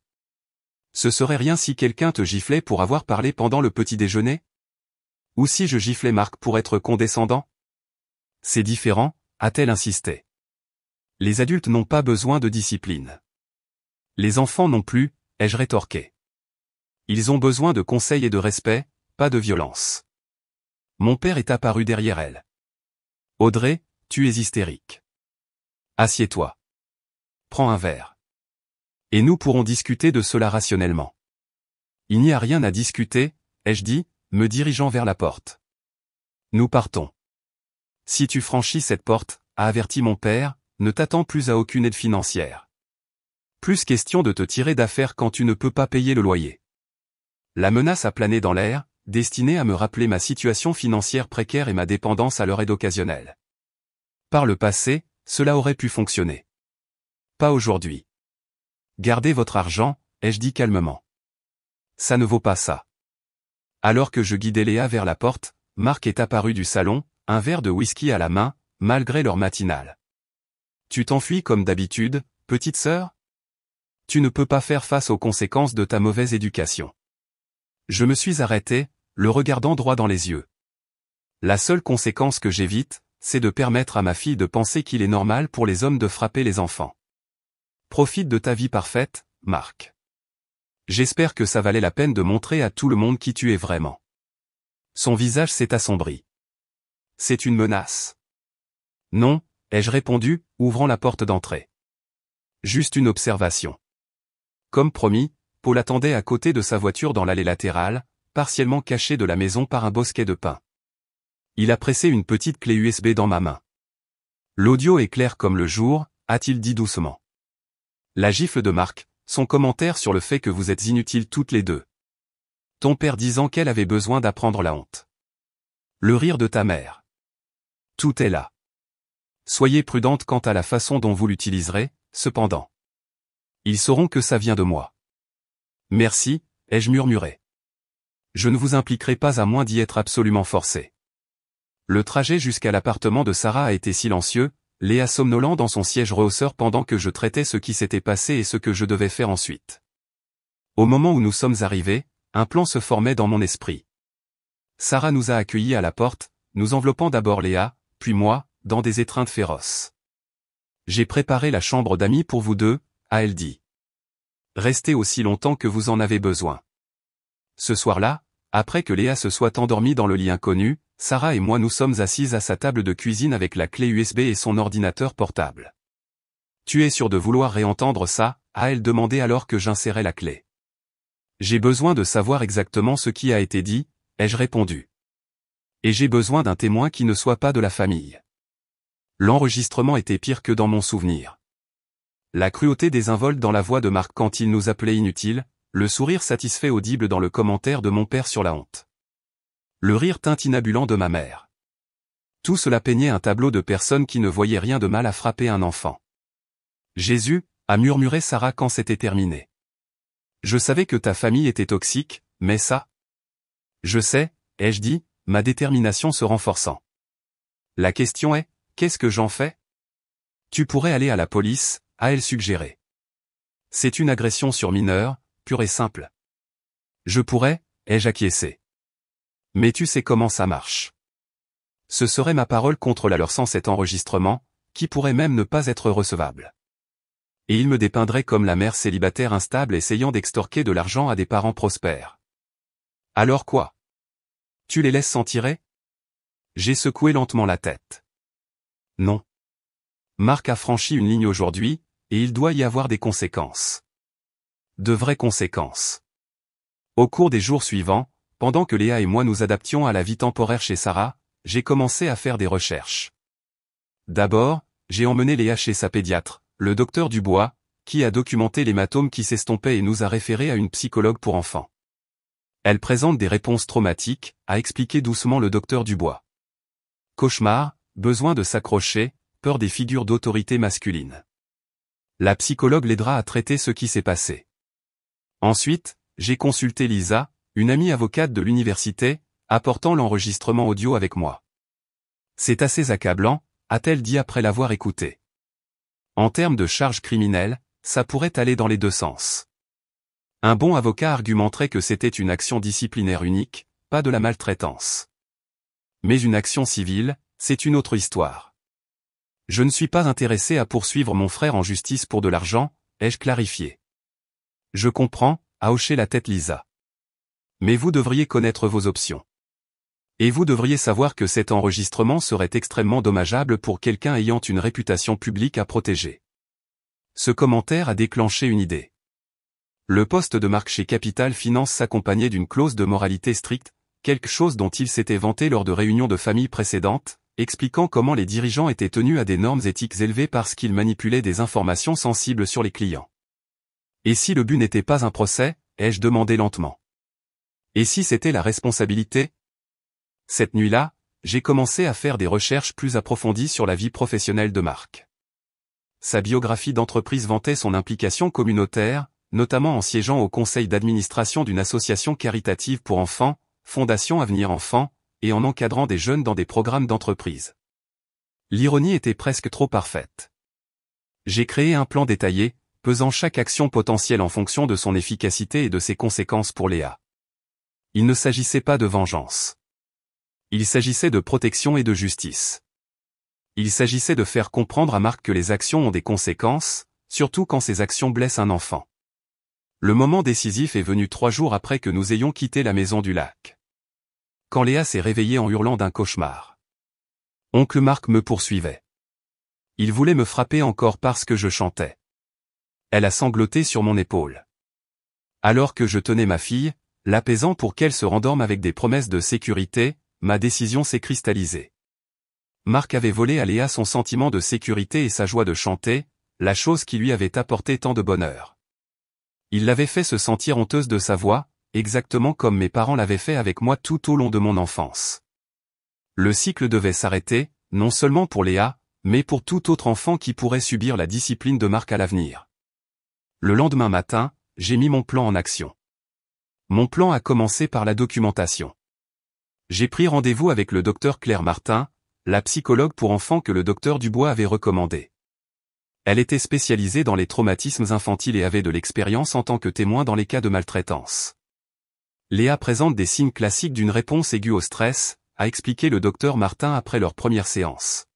Ce serait rien si quelqu'un te giflait pour avoir parlé pendant le petit déjeuner? Ou si je giflais Marc pour être condescendant? C'est différent, a-t-elle insisté. Les adultes n'ont pas besoin de discipline. Les enfants non plus, ai-je rétorqué. Ils ont besoin de conseils et de respect, pas de violence. Mon père est apparu derrière elle. Audrey, tu es hystérique. Assieds-toi. Prends un verre. Et nous pourrons discuter de cela rationnellement. Il n'y a rien à discuter, ai-je dit, me dirigeant vers la porte. Nous partons. Si tu franchis cette porte, a averti mon père, ne t'attends plus à aucune aide financière. Plus question de te tirer d'affaire quand tu ne peux pas payer le loyer. La menace a plané dans l'air, destinée à me rappeler ma situation financière précaire et ma dépendance à leur aide occasionnelle. Par le passé, cela aurait pu fonctionner. Pas aujourd'hui. Gardez votre argent, ai-je dit calmement. Ça ne vaut pas ça. Alors que je guidais Léa vers la porte, Marc est apparu du salon, un verre de whisky à la main, malgré l'heure matinale. Tu t'enfuis comme d'habitude, petite sœur? Tu ne peux pas faire face aux conséquences de ta mauvaise éducation. Je me suis arrêté, le regardant droit dans les yeux. La seule conséquence que j'évite, c'est de permettre à ma fille de penser qu'il est normal pour les hommes de frapper les enfants. Profite de ta vie parfaite, Marc. J'espère que ça valait la peine de montrer à tout le monde qui tu es vraiment. Son visage s'est assombri. C'est une menace. Non, ai-je répondu, ouvrant la porte d'entrée. Juste une observation. Comme promis, Paul attendait à côté de sa voiture dans l'allée latérale, partiellement cachée de la maison par un bosquet de pins. Il a pressé une petite clé USB dans ma main. L'audio est clair comme le jour, a-t-il dit doucement. La gifle de Marc, son commentaire sur le fait que vous êtes inutiles toutes les deux. Ton père disant qu'elle avait besoin d'apprendre la honte. Le rire de ta mère. Tout est là. Soyez prudente quant à la façon dont vous l'utiliserez, cependant. Ils sauront que ça vient de moi. Merci, ai-je murmuré. Je ne vous impliquerai pas à moins d'y être absolument forcé. Le trajet jusqu'à l'appartement de Sarah a été silencieux, Léa somnolent dans son siège rehausseur pendant que je traitais ce qui s'était passé et ce que je devais faire ensuite. Au moment où nous sommes arrivés, un plan se formait dans mon esprit. Sarah nous a accueillis à la porte, nous enveloppant d'abord Léa, puis moi, dans des étreintes féroces. J'ai préparé la chambre d'amis pour vous deux, a-t-elle dit. Restez aussi longtemps que vous en avez besoin. Ce soir-là, après que Léa se soit endormie dans le lit inconnu, Sarah et moi nous sommes assises à sa table de cuisine avec la clé USB et son ordinateur portable. Tu es sûr de vouloir réentendre ça, a-t-elle demandé alors que j'insérais la clé. J'ai besoin de savoir exactement ce qui a été dit, ai-je répondu. Et j'ai besoin d'un témoin qui ne soit pas de la famille. L'enregistrement était pire que dans mon souvenir. La cruauté désinvolte dans la voix de Marc quand il nous appelait inutiles, le sourire satisfait audible dans le commentaire de mon père sur la honte. Le rire tintinnabulent de ma mère. Tout cela peignait un tableau de personnes qui ne voyaient rien de mal à frapper un enfant. Jésus, a murmuré Sarah quand c'était terminé. Je savais que ta famille était toxique, mais ça... Je sais, ai-je dit, ma détermination se renforçant. La question est, qu'est-ce que j'en fais? Tu pourrais aller à la police, a-t-elle suggéré. C'est une agression sur mineur, pure et simple. Je pourrais, ai-je acquiescé. Mais tu sais comment ça marche. Ce serait ma parole contre la leur sans cet enregistrement, qui pourrait même ne pas être recevable. Et il me dépeindrait comme la mère célibataire instable essayant d'extorquer de l'argent à des parents prospères. Alors quoi? Tu les laisses s'en tirer? J'ai secoué lentement la tête. Non. Marc a franchi une ligne aujourd'hui, et il doit y avoir des conséquences. De vraies conséquences. Au cours des jours suivants, pendant que Léa et moi nous adaptions à la vie temporaire chez Sarah, j'ai commencé à faire des recherches. D'abord, j'ai emmené Léa chez sa pédiatre, le docteur Dubois, qui a documenté l'hématome qui s'estompait et nous a référé à une psychologue pour enfants. Elle présente des réponses traumatiques, a expliqué doucement le docteur Dubois. Cauchemar, besoin de s'accrocher, peur des figures d'autorité masculine. La psychologue l'aidera à traiter ce qui s'est passé. Ensuite, j'ai consulté Lisa, une amie avocate de l'université, apportant l'enregistrement audio avec moi. C'est assez accablant, a-t-elle dit après l'avoir écouté. En termes de charges criminelles, ça pourrait aller dans les deux sens. Un bon avocat argumenterait que c'était une action disciplinaire unique, pas de la maltraitance. Mais une action civile, c'est une autre histoire. Je ne suis pas intéressé à poursuivre mon frère en justice pour de l'argent, ai-je clarifié. Je comprends, a hoché la tête Lisa. Mais vous devriez connaître vos options. Et vous devriez savoir que cet enregistrement serait extrêmement dommageable pour quelqu'un ayant une réputation publique à protéger. Ce commentaire a déclenché une idée. Le poste de Marc chez Capital Finance s'accompagnait d'une clause de moralité stricte, quelque chose dont il s'était vanté lors de réunions de famille précédentes, expliquant comment les dirigeants étaient tenus à des normes éthiques élevées parce qu'ils manipulaient des informations sensibles sur les clients. Et si le but n'était pas un procès, ai-je demandé lentement. Et si c'était la responsabilité? Cette nuit-là, j'ai commencé à faire des recherches plus approfondies sur la vie professionnelle de Marc. Sa biographie d'entreprise vantait son implication communautaire, notamment en siégeant au conseil d'administration d'une association caritative pour enfants, Fondation Avenir Enfants, et en encadrant des jeunes dans des programmes d'entreprise. L'ironie était presque trop parfaite. J'ai créé un plan détaillé, pesant chaque action potentielle en fonction de son efficacité et de ses conséquences pour Léa. Il ne s'agissait pas de vengeance. Il s'agissait de protection et de justice. Il s'agissait de faire comprendre à Marc que les actions ont des conséquences, surtout quand ces actions blessent un enfant. Le moment décisif est venu 3 jours après que nous ayons quitté la maison du lac. Quand Léa s'est réveillée en hurlant d'un cauchemar. Oncle Marc me poursuivait. Il voulait me frapper encore parce que je chantais. Elle a sangloté sur mon épaule. Alors que je tenais ma fille, l'apaisant pour qu'elle se rendorme avec des promesses de sécurité, ma décision s'est cristallisée. Marc avait volé à Léa son sentiment de sécurité et sa joie de chanter, la chose qui lui avait apporté tant de bonheur. Il l'avait fait se sentir honteuse de sa voix, exactement comme mes parents l'avaient fait avec moi tout au long de mon enfance. Le cycle devait s'arrêter, non seulement pour Léa, mais pour tout autre enfant qui pourrait subir la discipline de Marc à l'avenir. Le lendemain matin, j'ai mis mon plan en action. Mon plan a commencé par la documentation. J'ai pris rendez-vous avec le docteur Claire Martin, la psychologue pour enfants que le docteur Dubois avait recommandé. Elle était spécialisée dans les traumatismes infantiles et avait de l'expérience en tant que témoin dans les cas de maltraitance. Léa présente des signes classiques d'une réponse aiguë au stress, a expliqué le docteur Martin après leur première séance.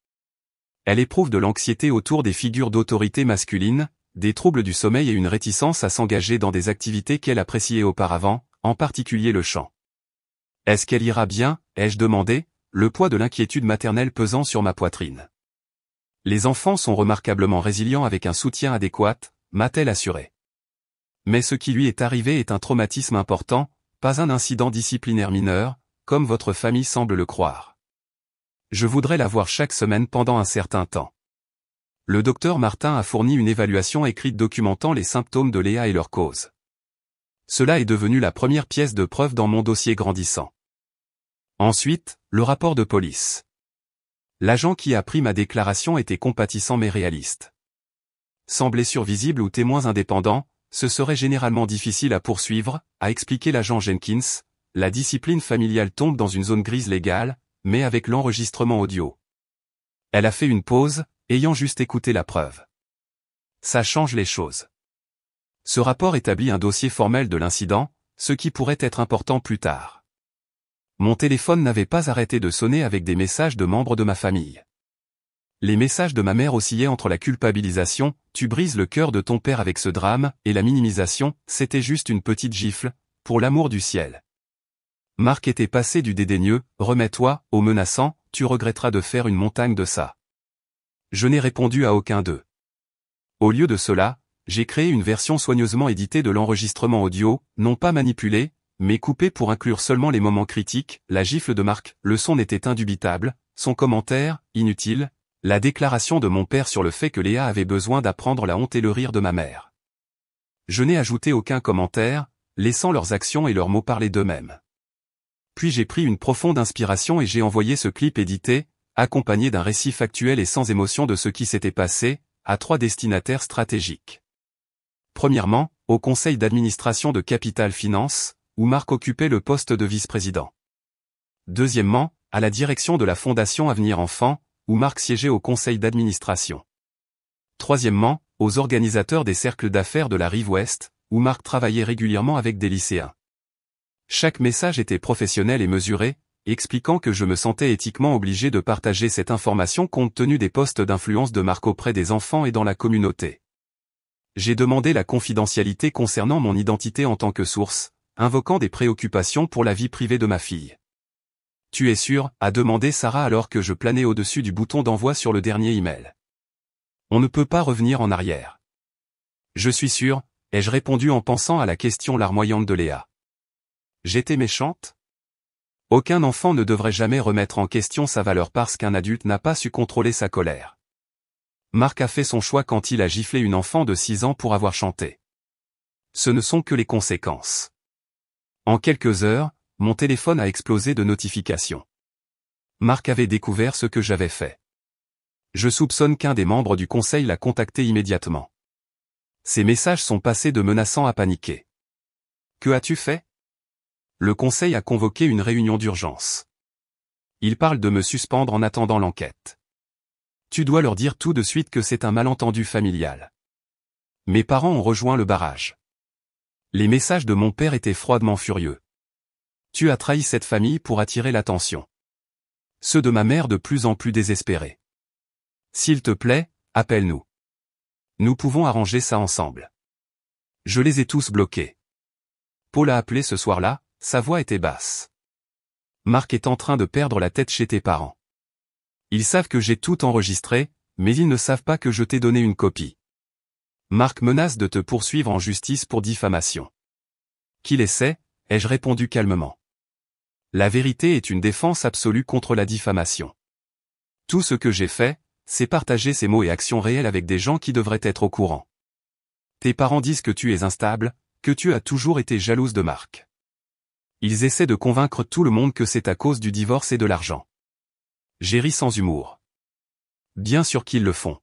Elle éprouve de l'anxiété autour des figures d'autorité masculine, des troubles du sommeil et une réticence à s'engager dans des activités qu'elle appréciait auparavant, en particulier le chant. Est-ce qu'elle ira bien, ai-je demandé, le poids de l'inquiétude maternelle pesant sur ma poitrine. Les enfants sont remarquablement résilients avec un soutien adéquat, m'a-t-elle assuré. Mais ce qui lui est arrivé est un traumatisme important, pas un incident disciplinaire mineur, comme votre famille semble le croire. Je voudrais la voir chaque semaine pendant un certain temps. Le docteur Martin a fourni une évaluation écrite documentant les symptômes de Léa et leurs causes. Cela est devenu la première pièce de preuve dans mon dossier grandissant. Ensuite, le rapport de police. L'agent qui a pris ma déclaration était compatissant mais réaliste. Sans blessure visible ou témoins indépendants, ce serait généralement difficile à poursuivre, a expliqué l'agent Jenkins. La discipline familiale tombe dans une zone grise légale, mais avec l'enregistrement audio. Elle a fait une pause, ayant juste écouté la preuve. Ça change les choses. Ce rapport établit un dossier formel de l'incident, ce qui pourrait être important plus tard. Mon téléphone n'avait pas arrêté de sonner avec des messages de membres de ma famille. Les messages de ma mère oscillaient entre la culpabilisation, tu brises le cœur de ton père avec ce drame, et la minimisation, c'était juste une petite gifle, pour l'amour du ciel. Marc était passé du dédaigneux, remets-toi, au menaçant, tu regretteras de faire une montagne de ça. Je n'ai répondu à aucun d'eux. Au lieu de cela, j'ai créé une version soigneusement éditée de l'enregistrement audio, non pas manipulée, mais coupée pour inclure seulement les moments critiques, la gifle de Marc, le son était indubitable, son commentaire, inutile, la déclaration de mon père sur le fait que Léa avait besoin d'apprendre la honte et le rire de ma mère. Je n'ai ajouté aucun commentaire, laissant leurs actions et leurs mots parler d'eux-mêmes. Puis j'ai pris une profonde inspiration et j'ai envoyé ce clip édité, accompagné d'un récit factuel et sans émotion de ce qui s'était passé, à 3 destinataires stratégiques. Premièrement, au conseil d'administration de Capital Finance, où Marc occupait le poste de vice-président. Deuxièmement, à la direction de la Fondation Avenir Enfant, où Marc siégeait au conseil d'administration. Troisièmement, aux organisateurs des cercles d'affaires de la Rive Ouest, où Marc travaillait régulièrement avec des lycéens. Chaque message était professionnel et mesuré, expliquant que je me sentais éthiquement obligé de partager cette information compte tenu des postes d'influence de Marc auprès des enfants et dans la communauté. J'ai demandé la confidentialité concernant mon identité en tant que source, invoquant des préoccupations pour la vie privée de ma fille. Tu es sûr, a demandé Sarah alors que je planais au-dessus du bouton d'envoi sur le dernier email. On ne peut pas revenir en arrière. Je suis sûr, ai-je répondu en pensant à la question larmoyante de Léa. J'étais méchante? Aucun enfant ne devrait jamais remettre en question sa valeur parce qu'un adulte n'a pas su contrôler sa colère. Marc a fait son choix quand il a giflé une enfant de 6 ans pour avoir chanté. Ce ne sont que les conséquences. En quelques heures, mon téléphone a explosé de notifications. Marc avait découvert ce que j'avais fait. Je soupçonne qu'un des membres du conseil l'a contacté immédiatement. Ces messages sont passés de menaçants à paniqués. Que as-tu fait? Le conseil a convoqué une réunion d'urgence. Il parle de me suspendre en attendant l'enquête. Tu dois leur dire tout de suite que c'est un malentendu familial. Mes parents ont rejoint le barrage. Les messages de mon père étaient froidement furieux. Tu as trahi cette famille pour attirer l'attention. Ceux de ma mère de plus en plus désespérés. S'il te plaît, appelle-nous. Nous pouvons arranger ça ensemble. Je les ai tous bloqués. Paul a appelé ce soir-là, sa voix était basse. Marc est en train de perdre la tête chez tes parents. Ils savent que j'ai tout enregistré, mais ils ne savent pas que je t'ai donné une copie. Marc menace de te poursuivre en justice pour diffamation. Qu'il essaie, ai-je répondu calmement. La vérité est une défense absolue contre la diffamation. Tout ce que j'ai fait, c'est partager ces mots et actions réelles avec des gens qui devraient être au courant. Tes parents disent que tu es instable, que tu as toujours été jalouse de Marc. Ils essaient de convaincre tout le monde que c'est à cause du divorce et de l'argent. J'ai ri sans humour. Bien sûr qu'ils le font.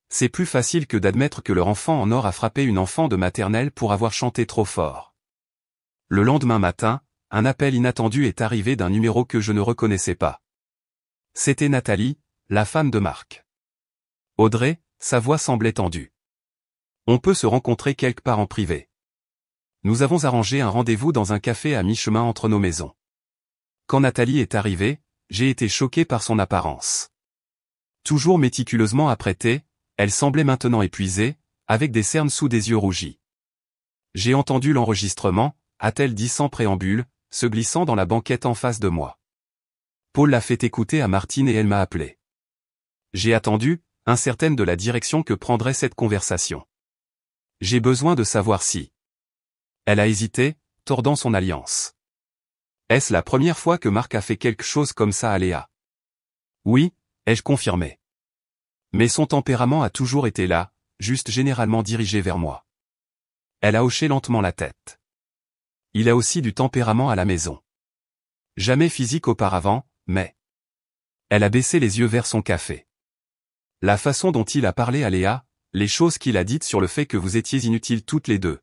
C'est plus facile que d'admettre que leur enfant en or a frappé une enfant de maternelle pour avoir chanté trop fort. Le lendemain matin, un appel inattendu est arrivé d'un numéro que je ne reconnaissais pas. C'était Nathalie, la femme de Marc. Audrey, sa voix semblait tendue. On peut se rencontrer quelque part en privé. Nous avons arrangé un rendez-vous dans un café à mi-chemin entre nos maisons. Quand Nathalie est arrivée, j'ai été choqué par son apparence. Toujours méticuleusement apprêtée, elle semblait maintenant épuisée, avec des cernes sous des yeux rougis. J'ai entendu l'enregistrement, a-t-elle dit sans préambule, se glissant dans la banquette en face de moi. Paul l'a fait écouter à Martine et elle m'a appelé. J'ai attendu, incertaine de la direction que prendrait cette conversation. J'ai besoin de savoir si. Elle a hésité, tordant son alliance. Est-ce la première fois que Marc a fait quelque chose comme ça à Léa? Oui, ai-je confirmé. Mais son tempérament a toujours été là, juste généralement dirigé vers moi. Elle a hoché lentement la tête. Il a aussi du tempérament à la maison. Jamais physique auparavant, mais... Elle a baissé les yeux vers son café. La façon dont il a parlé à Léa, les choses qu'il a dites sur le fait que vous étiez inutiles toutes les deux.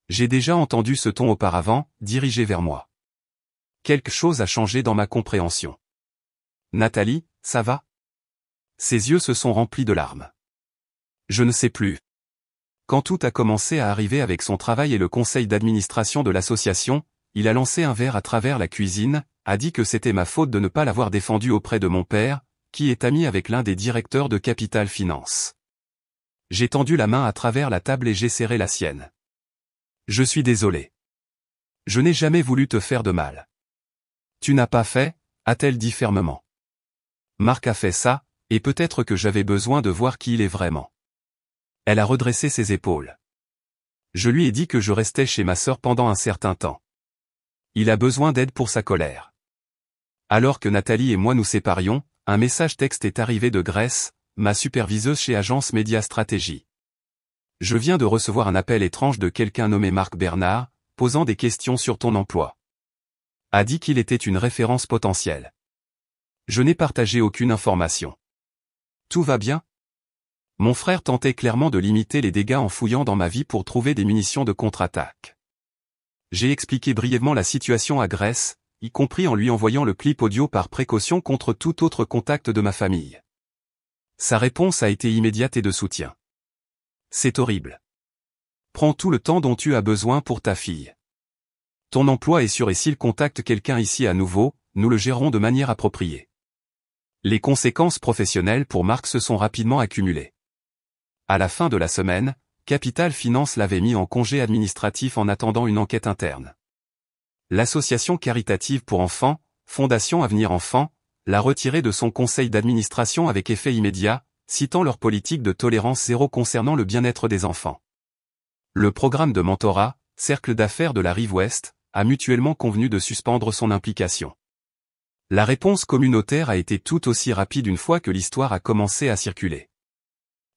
J'ai déjà entendu ce ton auparavant, dirigé vers moi. Quelque chose a changé dans ma compréhension. Nathalie, ça va? Ses yeux se sont remplis de larmes. Je ne sais plus. Quand tout a commencé à arriver avec son travail et le conseil d'administration de l'association, il a lancé un verre à travers la cuisine, a dit que c'était ma faute de ne pas l'avoir défendu auprès de mon père, qui est ami avec l'un des directeurs de Capital Finance. J'ai tendu la main à travers la table et j'ai serré la sienne. Je suis désolé. Je n'ai jamais voulu te faire de mal. Tu n'as pas fait, a-t-elle dit fermement. Marc a fait ça, et peut-être que j'avais besoin de voir qui il est vraiment. Elle a redressé ses épaules. Je lui ai dit que je restais chez ma sœur pendant un certain temps. Il a besoin d'aide pour sa colère. Alors que Nathalie et moi nous séparions, un message texte est arrivé de Grèce, ma superviseuse chez Agence Média Stratégie. Je viens de recevoir un appel étrange de quelqu'un nommé Marc Bernard, posant des questions sur ton emploi. A dit qu'il était une référence potentielle. Je n'ai partagé aucune information. Tout va bien? Mon frère tentait clairement de limiter les dégâts en fouillant dans ma vie pour trouver des munitions de contre-attaque. J'ai expliqué brièvement la situation à Grèce, y compris en lui envoyant le clip audio par précaution contre tout autre contact de ma famille. Sa réponse a été immédiate et de soutien. C'est horrible. Prends tout le temps dont tu as besoin pour ta fille. Ton emploi est sûr et s'il contacte quelqu'un ici à nouveau, nous le gérerons de manière appropriée. Les conséquences professionnelles pour Marc se sont rapidement accumulées. À la fin de la semaine, Capital Finance l'avait mis en congé administratif en attendant une enquête interne. L'association caritative pour enfants, Fondation Avenir Enfants, l'a retiré de son conseil d'administration avec effet immédiat, citant leur politique de tolérance zéro concernant le bien-être des enfants. Le programme de mentorat, Cercle d'affaires de la Rive Ouest, a mutuellement convenu de suspendre son implication. La réponse communautaire a été tout aussi rapide une fois que l'histoire a commencé à circuler.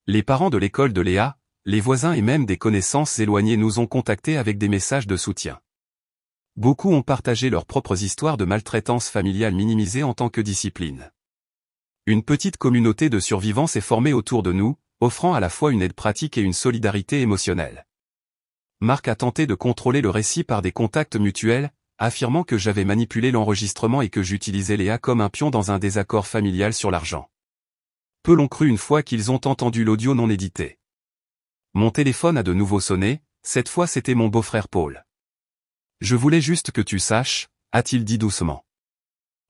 Les parents de l'école de Léa, les voisins et même des connaissances éloignées nous ont contactés avec des messages de soutien. Beaucoup ont partagé leurs propres histoires de maltraitance familiale minimisées en tant que discipline. Une petite communauté de survivants s'est formée autour de nous, offrant à la fois une aide pratique et une solidarité émotionnelle. Marc a tenté de contrôler le récit par des contacts mutuels, affirmant que j'avais manipulé l'enregistrement et que j'utilisais Léa comme un pion dans un désaccord familial sur l'argent. Peu l'ont cru une fois qu'ils ont entendu l'audio non édité. Mon téléphone a de nouveau sonné, cette fois c'était mon beau-frère Paul. Je voulais juste que tu saches, a-t-il dit doucement.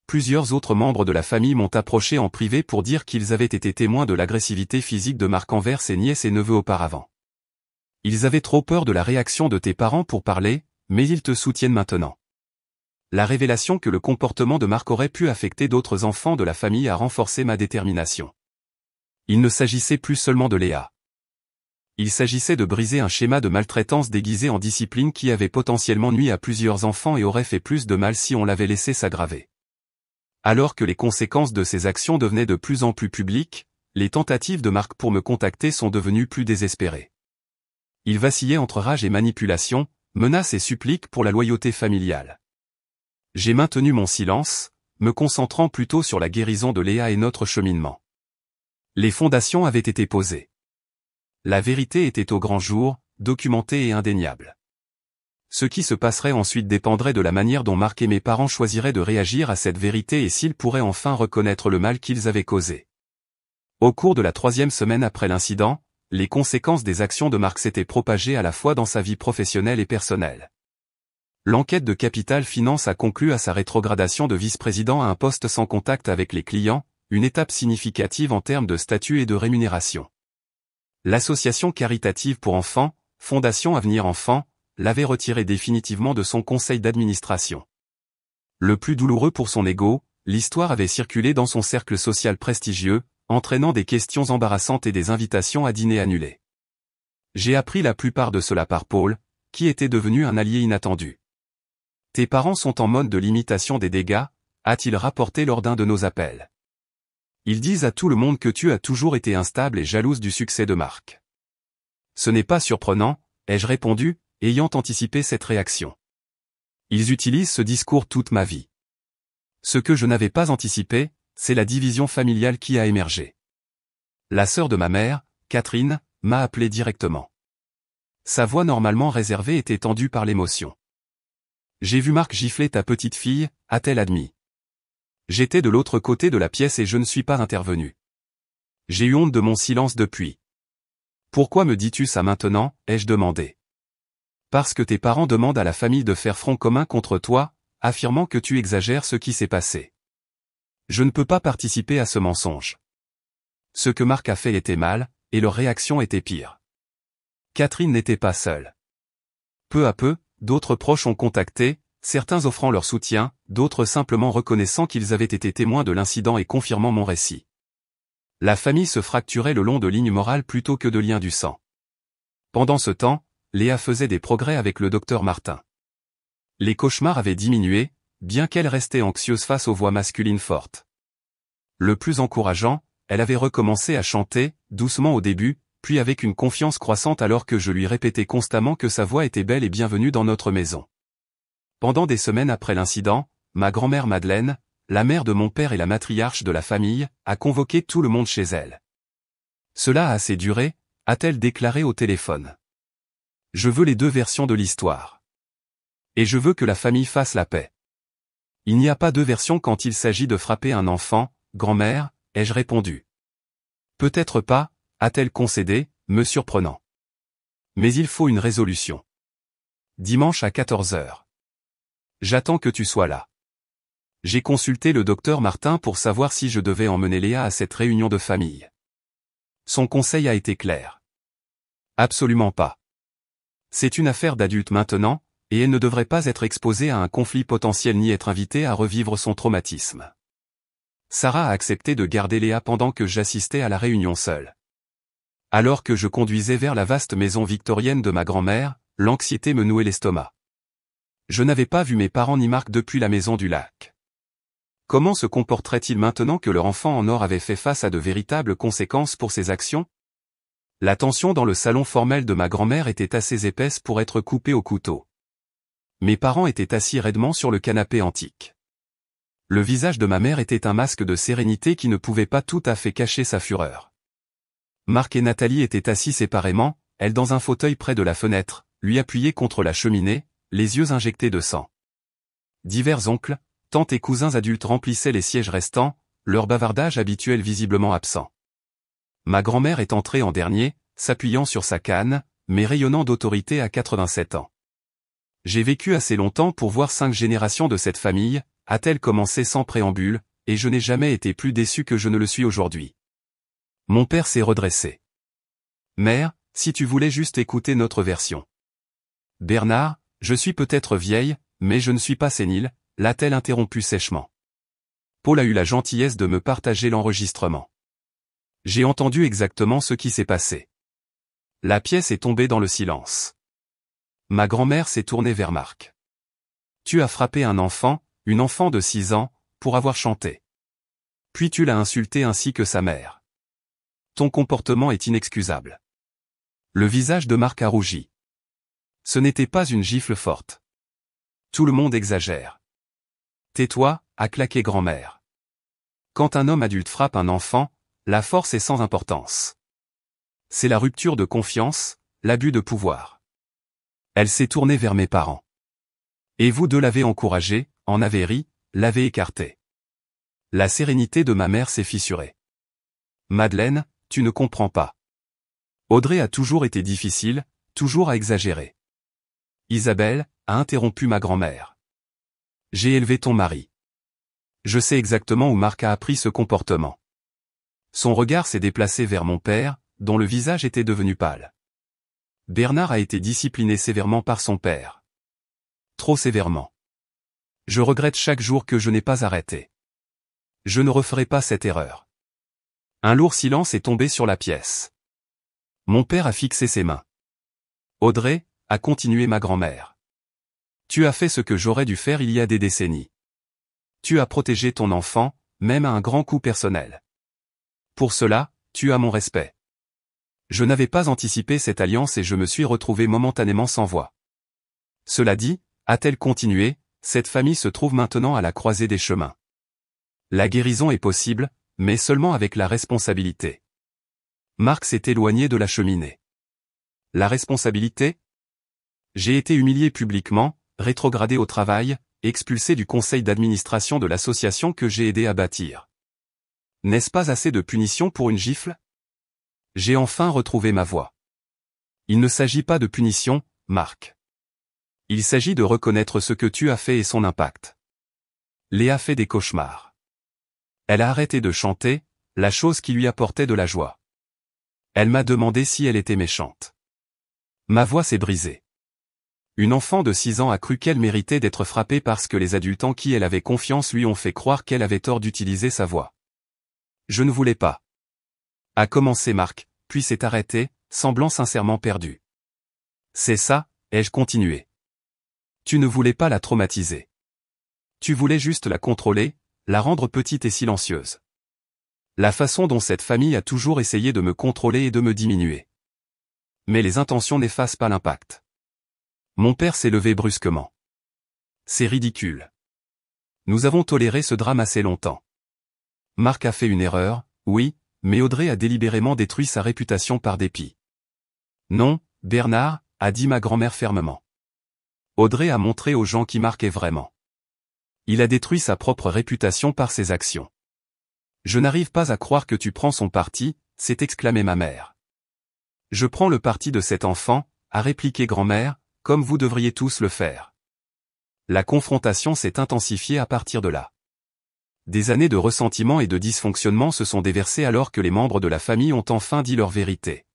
Plusieurs autres membres de la famille m'ont approché en privé pour dire qu'ils avaient été témoins de l'agressivité physique de Marc envers ses nièces et neveux auparavant. Ils avaient trop peur de la réaction de tes parents pour parler, mais ils te soutiennent maintenant. La révélation que le comportement de Marc aurait pu affecter d'autres enfants de la famille a renforcé ma détermination. Il ne s'agissait plus seulement de Léa. Il s'agissait de briser un schéma de maltraitance déguisé en discipline qui avait potentiellement nui à plusieurs enfants et aurait fait plus de mal si on l'avait laissé s'aggraver. Alors que les conséquences de ces actions devenaient de plus en plus publiques, les tentatives de Marc pour me contacter sont devenues plus désespérées. Il vacillait entre rage et manipulation, menaces et suppliques pour la loyauté familiale. J'ai maintenu mon silence, me concentrant plutôt sur la guérison de Léa et notre cheminement. Les fondations avaient été posées. La vérité était au grand jour, documentée et indéniable. Ce qui se passerait ensuite dépendrait de la manière dont Marc et mes parents choisiraient de réagir à cette vérité et s'ils pourraient enfin reconnaître le mal qu'ils avaient causé. Au cours de la 3e semaine après l'incident, les conséquences des actions de Marc s'étaient propagées à la fois dans sa vie professionnelle et personnelle. L'enquête de Capital Finance a conclu à sa rétrogradation de vice-président à un poste sans contact avec les clients, une étape significative en termes de statut et de rémunération. L'association caritative pour enfants, Fondation Avenir Enfants, l'avait retiré définitivement de son conseil d'administration. Le plus douloureux pour son ego, l'histoire avait circulé dans son cercle social prestigieux, entraînant des questions embarrassantes et des invitations à dîner annulées. J'ai appris la plupart de cela par Paul, qui était devenu un allié inattendu. Tes parents sont en mode de limitation des dégâts, a-t-il rapporté lors d'un de nos appels. Ils disent à tout le monde que tu as toujours été instable et jalouse du succès de Marc. Ce n'est pas surprenant, ai-je répondu, ayant anticipé cette réaction. Ils utilisent ce discours toute ma vie. Ce que je n'avais pas anticipé, c'est la division familiale qui a émergé. La sœur de ma mère, Catherine, m'a appelé directement. Sa voix normalement réservée était tendue par l'émotion. J'ai vu Marc gifler ta petite fille, a-t-elle admis. J'étais de l'autre côté de la pièce et je ne suis pas intervenu. J'ai eu honte de mon silence depuis. Pourquoi me dis-tu ça maintenant, ai-je demandé. Parce que tes parents demandent à la famille de faire front commun contre toi, affirmant que tu exagères ce qui s'est passé. Je ne peux pas participer à ce mensonge. Ce que Marc a fait était mal, et leur réaction était pire. Catherine n'était pas seule. Peu à peu, d'autres proches ont contacté, certains offrant leur soutien, d'autres simplement reconnaissant qu'ils avaient été témoins de l'incident et confirmant mon récit. La famille se fracturait le long de lignes morales plutôt que de liens du sang. Pendant ce temps, Léa faisait des progrès avec le docteur Martin. Les cauchemars avaient diminué, bien qu'elle restait anxieuse face aux voix masculines fortes. Le plus encourageant, elle avait recommencé à chanter, doucement au début, puis avec une confiance croissante alors que je lui répétais constamment que sa voix était belle et bienvenue dans notre maison. Pendant des semaines après l'incident, ma grand-mère Madeleine, la mère de mon père et la matriarche de la famille, a convoqué tout le monde chez elle. Cela a assez duré, a-t-elle déclaré au téléphone. Je veux les deux versions de l'histoire. Et je veux que la famille fasse la paix. Il n'y a pas deux versions quand il s'agit de frapper un enfant, grand-mère, ai-je répondu. Peut-être pas, a-t-elle concédé, me surprenant. Mais il faut une résolution. Dimanche à 14 h. J'attends que tu sois là. J'ai consulté le docteur Martin pour savoir si je devais emmener Léa à cette réunion de famille. Son conseil a été clair. Absolument pas. C'est une affaire d'adulte maintenant, et elle ne devrait pas être exposée à un conflit potentiel ni être invitée à revivre son traumatisme. Sarah a accepté de garder Léa pendant que j'assistais à la réunion seule. Alors que je conduisais vers la vaste maison victorienne de ma grand-mère, l'anxiété me nouait l'estomac. Je n'avais pas vu mes parents ni Marc depuis la maison du lac. Comment se comporteraient-ils maintenant que leur enfant en or avait fait face à de véritables conséquences pour ses actions? La tension dans le salon formel de ma grand-mère était assez épaisse pour être coupée au couteau. Mes parents étaient assis raidement sur le canapé antique. Le visage de ma mère était un masque de sérénité qui ne pouvait pas tout à fait cacher sa fureur. Marc et Nathalie étaient assis séparément, elle dans un fauteuil près de la fenêtre, lui appuyé contre la cheminée, les yeux injectés de sang. Divers oncles, tantes et cousins adultes remplissaient les sièges restants, leur bavardage habituel visiblement absent. Ma grand-mère est entrée en dernier, s'appuyant sur sa canne, mais rayonnant d'autorité à 87 ans. J'ai vécu assez longtemps pour voir 5 générations de cette famille, a-t-elle commencé sans préambule, et je n'ai jamais été plus déçu que je ne le suis aujourd'hui. Mon père s'est redressé. Mère, si tu voulais juste écouter notre version. Bernard, je suis peut-être vieille, mais je ne suis pas sénile, l'a-t-elle interrompu sèchement. Paul a eu la gentillesse de me partager l'enregistrement. J'ai entendu exactement ce qui s'est passé. La pièce est tombée dans le silence. Ma grand-mère s'est tournée vers Marc. Tu as frappé un enfant, une enfant de 6 ans, pour avoir chanté. Puis tu l'as insulté ainsi que sa mère. Ton comportement est inexcusable. Le visage de Marc a rougi. Ce n'était pas une gifle forte. Tout le monde exagère. Tais-toi, a claqué grand-mère. Quand un homme adulte frappe un enfant, la force est sans importance. C'est la rupture de confiance, l'abus de pouvoir. Elle s'est tournée vers mes parents. Et vous deux l'avez encouragé, en avez ri, l'avez écarté. La sérénité de ma mère s'est fissurée. Madeleine, tu ne comprends pas. Audrey a toujours été difficile, toujours à exagérer. Isabelle, a interrompu ma grand-mère. J'ai élevé ton mari. Je sais exactement où Marc a appris ce comportement. Son regard s'est déplacé vers mon père, dont le visage était devenu pâle. Bernard a été discipliné sévèrement par son père. Trop sévèrement. Je regrette chaque jour que je n'ai pas arrêté. Je ne referai pas cette erreur. Un lourd silence est tombé sur la pièce. Mon père a fixé ses mains. Audrey, a continué ma grand-mère. Tu as fait ce que j'aurais dû faire il y a des décennies. Tu as protégé ton enfant, même à un grand coût personnel. Pour cela, tu as mon respect. Je n'avais pas anticipé cette alliance et je me suis retrouvé momentanément sans voix. Cela dit, a-t-elle continué, cette famille se trouve maintenant à la croisée des chemins. La guérison est possible, mais seulement avec la responsabilité. Marc s'est éloigné de la cheminée. La responsabilité? J'ai été humilié publiquement, rétrogradé au travail, expulsé du conseil d'administration de l'association que j'ai aidé à bâtir. N'est-ce pas assez de punition pour une gifle? J'ai enfin retrouvé ma voie. Il ne s'agit pas de punition, Marc. Il s'agit de reconnaître ce que tu as fait et son impact. Léa fait des cauchemars. Elle a arrêté de chanter, la chose qui lui apportait de la joie. Elle m'a demandé si elle était méchante. Ma voix s'est brisée. Une enfant de 6 ans a cru qu'elle méritait d'être frappée parce que les adultes en qui elle avait confiance lui ont fait croire qu'elle avait tort d'utiliser sa voix. Je ne voulais pas. A commencé Marc, puis s'est arrêté, semblant sincèrement perdu. C'est ça, ai-je continué. Tu ne voulais pas la traumatiser. Tu voulais juste la contrôler, la rendre petite et silencieuse. La façon dont cette famille a toujours essayé de me contrôler et de me diminuer. Mais les intentions n'effacent pas l'impact. Mon père s'est levé brusquement. C'est ridicule. Nous avons toléré ce drame assez longtemps. Marc a fait une erreur, oui, mais Audrey a délibérément détruit sa réputation par dépit. Non, Bernard, a dit ma grand-mère fermement. Audrey a montré aux gens qui Marc est vraiment. Il a détruit sa propre réputation par ses actions. Je n'arrive pas à croire que tu prends son parti, s'est exclamée ma mère. Je prends le parti de cet enfant, a répliqué grand-mère, comme vous devriez tous le faire. La confrontation s'est intensifiée à partir de là. Des années de ressentiment et de dysfonctionnement se sont déversées alors que les membres de la famille ont enfin dit leur vérité.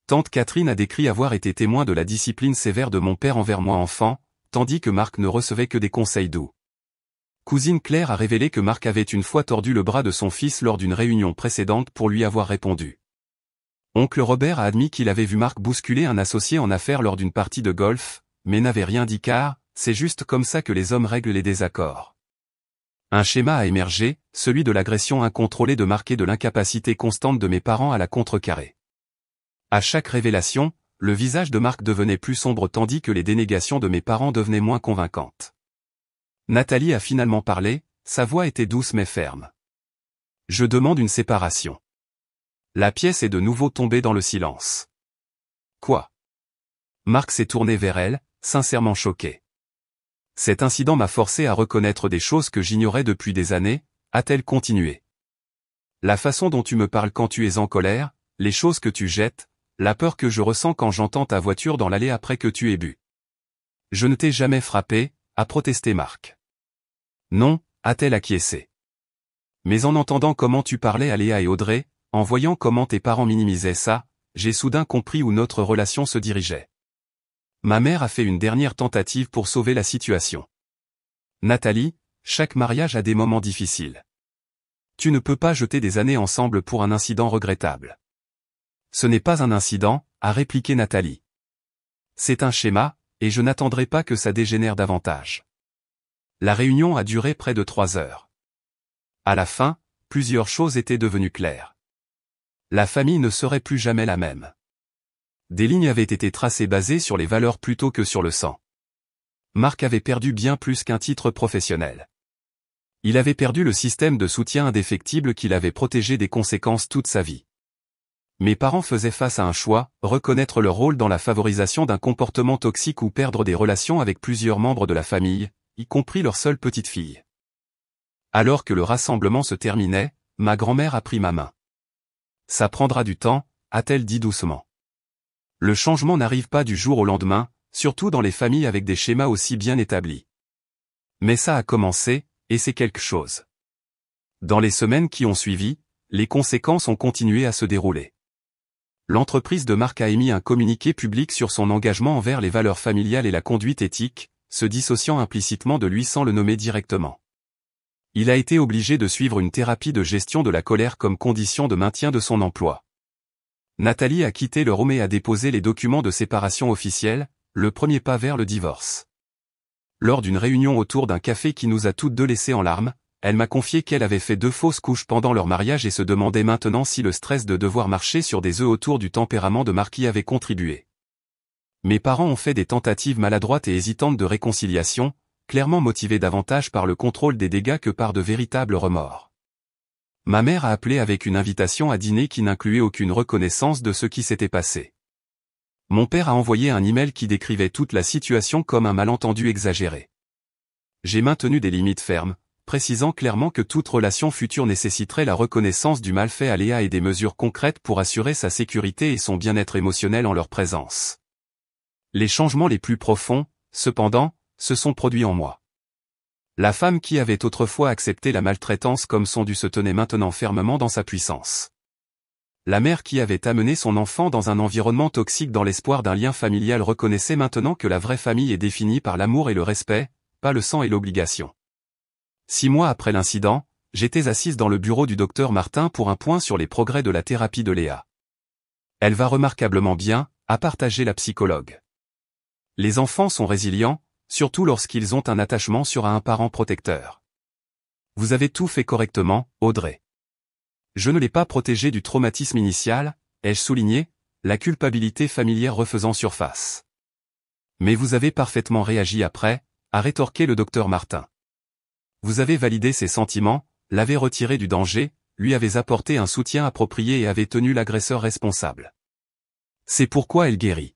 Tante Catherine a décrit avoir été témoin de la discipline sévère de mon père envers moi enfant, tandis que Marc ne recevait que des conseils doux. Cousine Claire a révélé que Marc avait une fois tordu le bras de son fils lors d'une réunion précédente pour lui avoir répondu. Oncle Robert a admis qu'il avait vu Marc bousculer un associé en affaires lors d'une partie de golf, mais n'avait rien dit car, c'est juste comme ça que les hommes règlent les désaccords. Un schéma a émergé, celui de l'agression incontrôlée de Marc et de l'incapacité constante de mes parents à la contrecarrer. À chaque révélation, le visage de Marc devenait plus sombre tandis que les dénégations de mes parents devenaient moins convaincantes. Nathalie a finalement parlé, sa voix était douce mais ferme. Je demande une séparation. La pièce est de nouveau tombée dans le silence. Quoi? Marc s'est tourné vers elle, sincèrement choqué. Cet incident m'a forcé à reconnaître des choses que j'ignorais depuis des années, a-t-elle continué. La façon dont tu me parles quand tu es en colère, les choses que tu jettes, la peur que je ressens quand j'entends ta voiture dans l'allée après que tu aies bu. Je ne t'ai jamais frappé, a protesté Marc. Non, a-t-elle acquiescé. Mais en entendant comment tu parlais à Léa et Audrey, en voyant comment tes parents minimisaient ça, j'ai soudain compris où notre relation se dirigeait. Ma mère a fait une dernière tentative pour sauver la situation. Nathalie, chaque mariage a des moments difficiles. Tu ne peux pas jeter des années ensemble pour un incident regrettable. Ce n'est pas un incident, a répliqué Nathalie. C'est un schéma, et je n'attendrai pas que ça dégénère davantage. La réunion a duré près de 3 heures. À la fin, plusieurs choses étaient devenues claires. La famille ne serait plus jamais la même. Des lignes avaient été tracées basées sur les valeurs plutôt que sur le sang. Marc avait perdu bien plus qu'un titre professionnel. Il avait perdu le système de soutien indéfectible qu'il avait protégé des conséquences toute sa vie. Mes parents faisaient face à un choix, reconnaître leur rôle dans la favorisation d'un comportement toxique ou perdre des relations avec plusieurs membres de la famille, y compris leur seule petite fille. Alors que le rassemblement se terminait, ma grand-mère a pris ma main. Ça prendra du temps, a-t-elle dit doucement. Le changement n'arrive pas du jour au lendemain, surtout dans les familles avec des schémas aussi bien établis. Mais ça a commencé, et c'est quelque chose. Dans les semaines qui ont suivi, les conséquences ont continué à se dérouler. L'entreprise de Marc a émis un communiqué public sur son engagement envers les valeurs familiales et la conduite éthique, se dissociant implicitement de lui sans le nommer directement. Il a été obligé de suivre une thérapie de gestion de la colère comme condition de maintien de son emploi. Nathalie a quitté le room et a déposé les documents de séparation officiels, le premier pas vers le divorce. Lors d'une réunion autour d'un café qui nous a toutes deux laissées en larmes, elle m'a confié qu'elle avait fait 2 fausses couches pendant leur mariage et se demandait maintenant si le stress de devoir marcher sur des œufs autour du tempérament de Marc y avait contribué. Mes parents ont fait des tentatives maladroites et hésitantes de réconciliation, clairement motivées davantage par le contrôle des dégâts que par de véritables remords. Ma mère a appelé avec une invitation à dîner qui n'incluait aucune reconnaissance de ce qui s'était passé. Mon père a envoyé un email qui décrivait toute la situation comme un malentendu exagéré. J'ai maintenu des limites fermes, précisant clairement que toute relation future nécessiterait la reconnaissance du mal fait à Léa et des mesures concrètes pour assurer sa sécurité et son bien-être émotionnel en leur présence. Les changements les plus profonds, cependant, se sont produits en moi. La femme qui avait autrefois accepté la maltraitance comme son dû se tenait maintenant fermement dans sa puissance. La mère qui avait amené son enfant dans un environnement toxique dans l'espoir d'un lien familial reconnaissait maintenant que la vraie famille est définie par l'amour et le respect, pas le sang et l'obligation. 6 mois après l'incident, j'étais assise dans le bureau du docteur Martin pour un point sur les progrès de la thérapie de Léa. Elle va remarquablement bien, a partagé la psychologue. Les enfants sont résilients, surtout lorsqu'ils ont un attachement sur un parent protecteur. Vous avez tout fait correctement, Audrey. Je ne l'ai pas protégé du traumatisme initial, ai-je souligné, la culpabilité familière refaisant surface. Mais vous avez parfaitement réagi après, a rétorqué le docteur Martin. Vous avez validé ses sentiments, l'avez retiré du danger, lui avez apporté un soutien approprié et avez tenu l'agresseur responsable. C'est pourquoi elle guérit.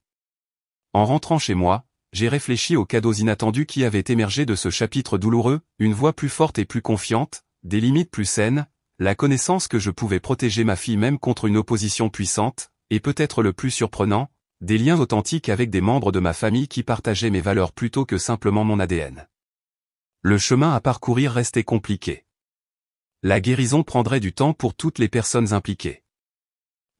En rentrant chez moi, j'ai réfléchi aux cadeaux inattendus qui avaient émergé de ce chapitre douloureux, une voix plus forte et plus confiante, des limites plus saines, la connaissance que je pouvais protéger ma fille même contre une opposition puissante, et peut-être le plus surprenant, des liens authentiques avec des membres de ma famille qui partageaient mes valeurs plutôt que simplement mon ADN. Le chemin à parcourir restait compliqué. La guérison prendrait du temps pour toutes les personnes impliquées.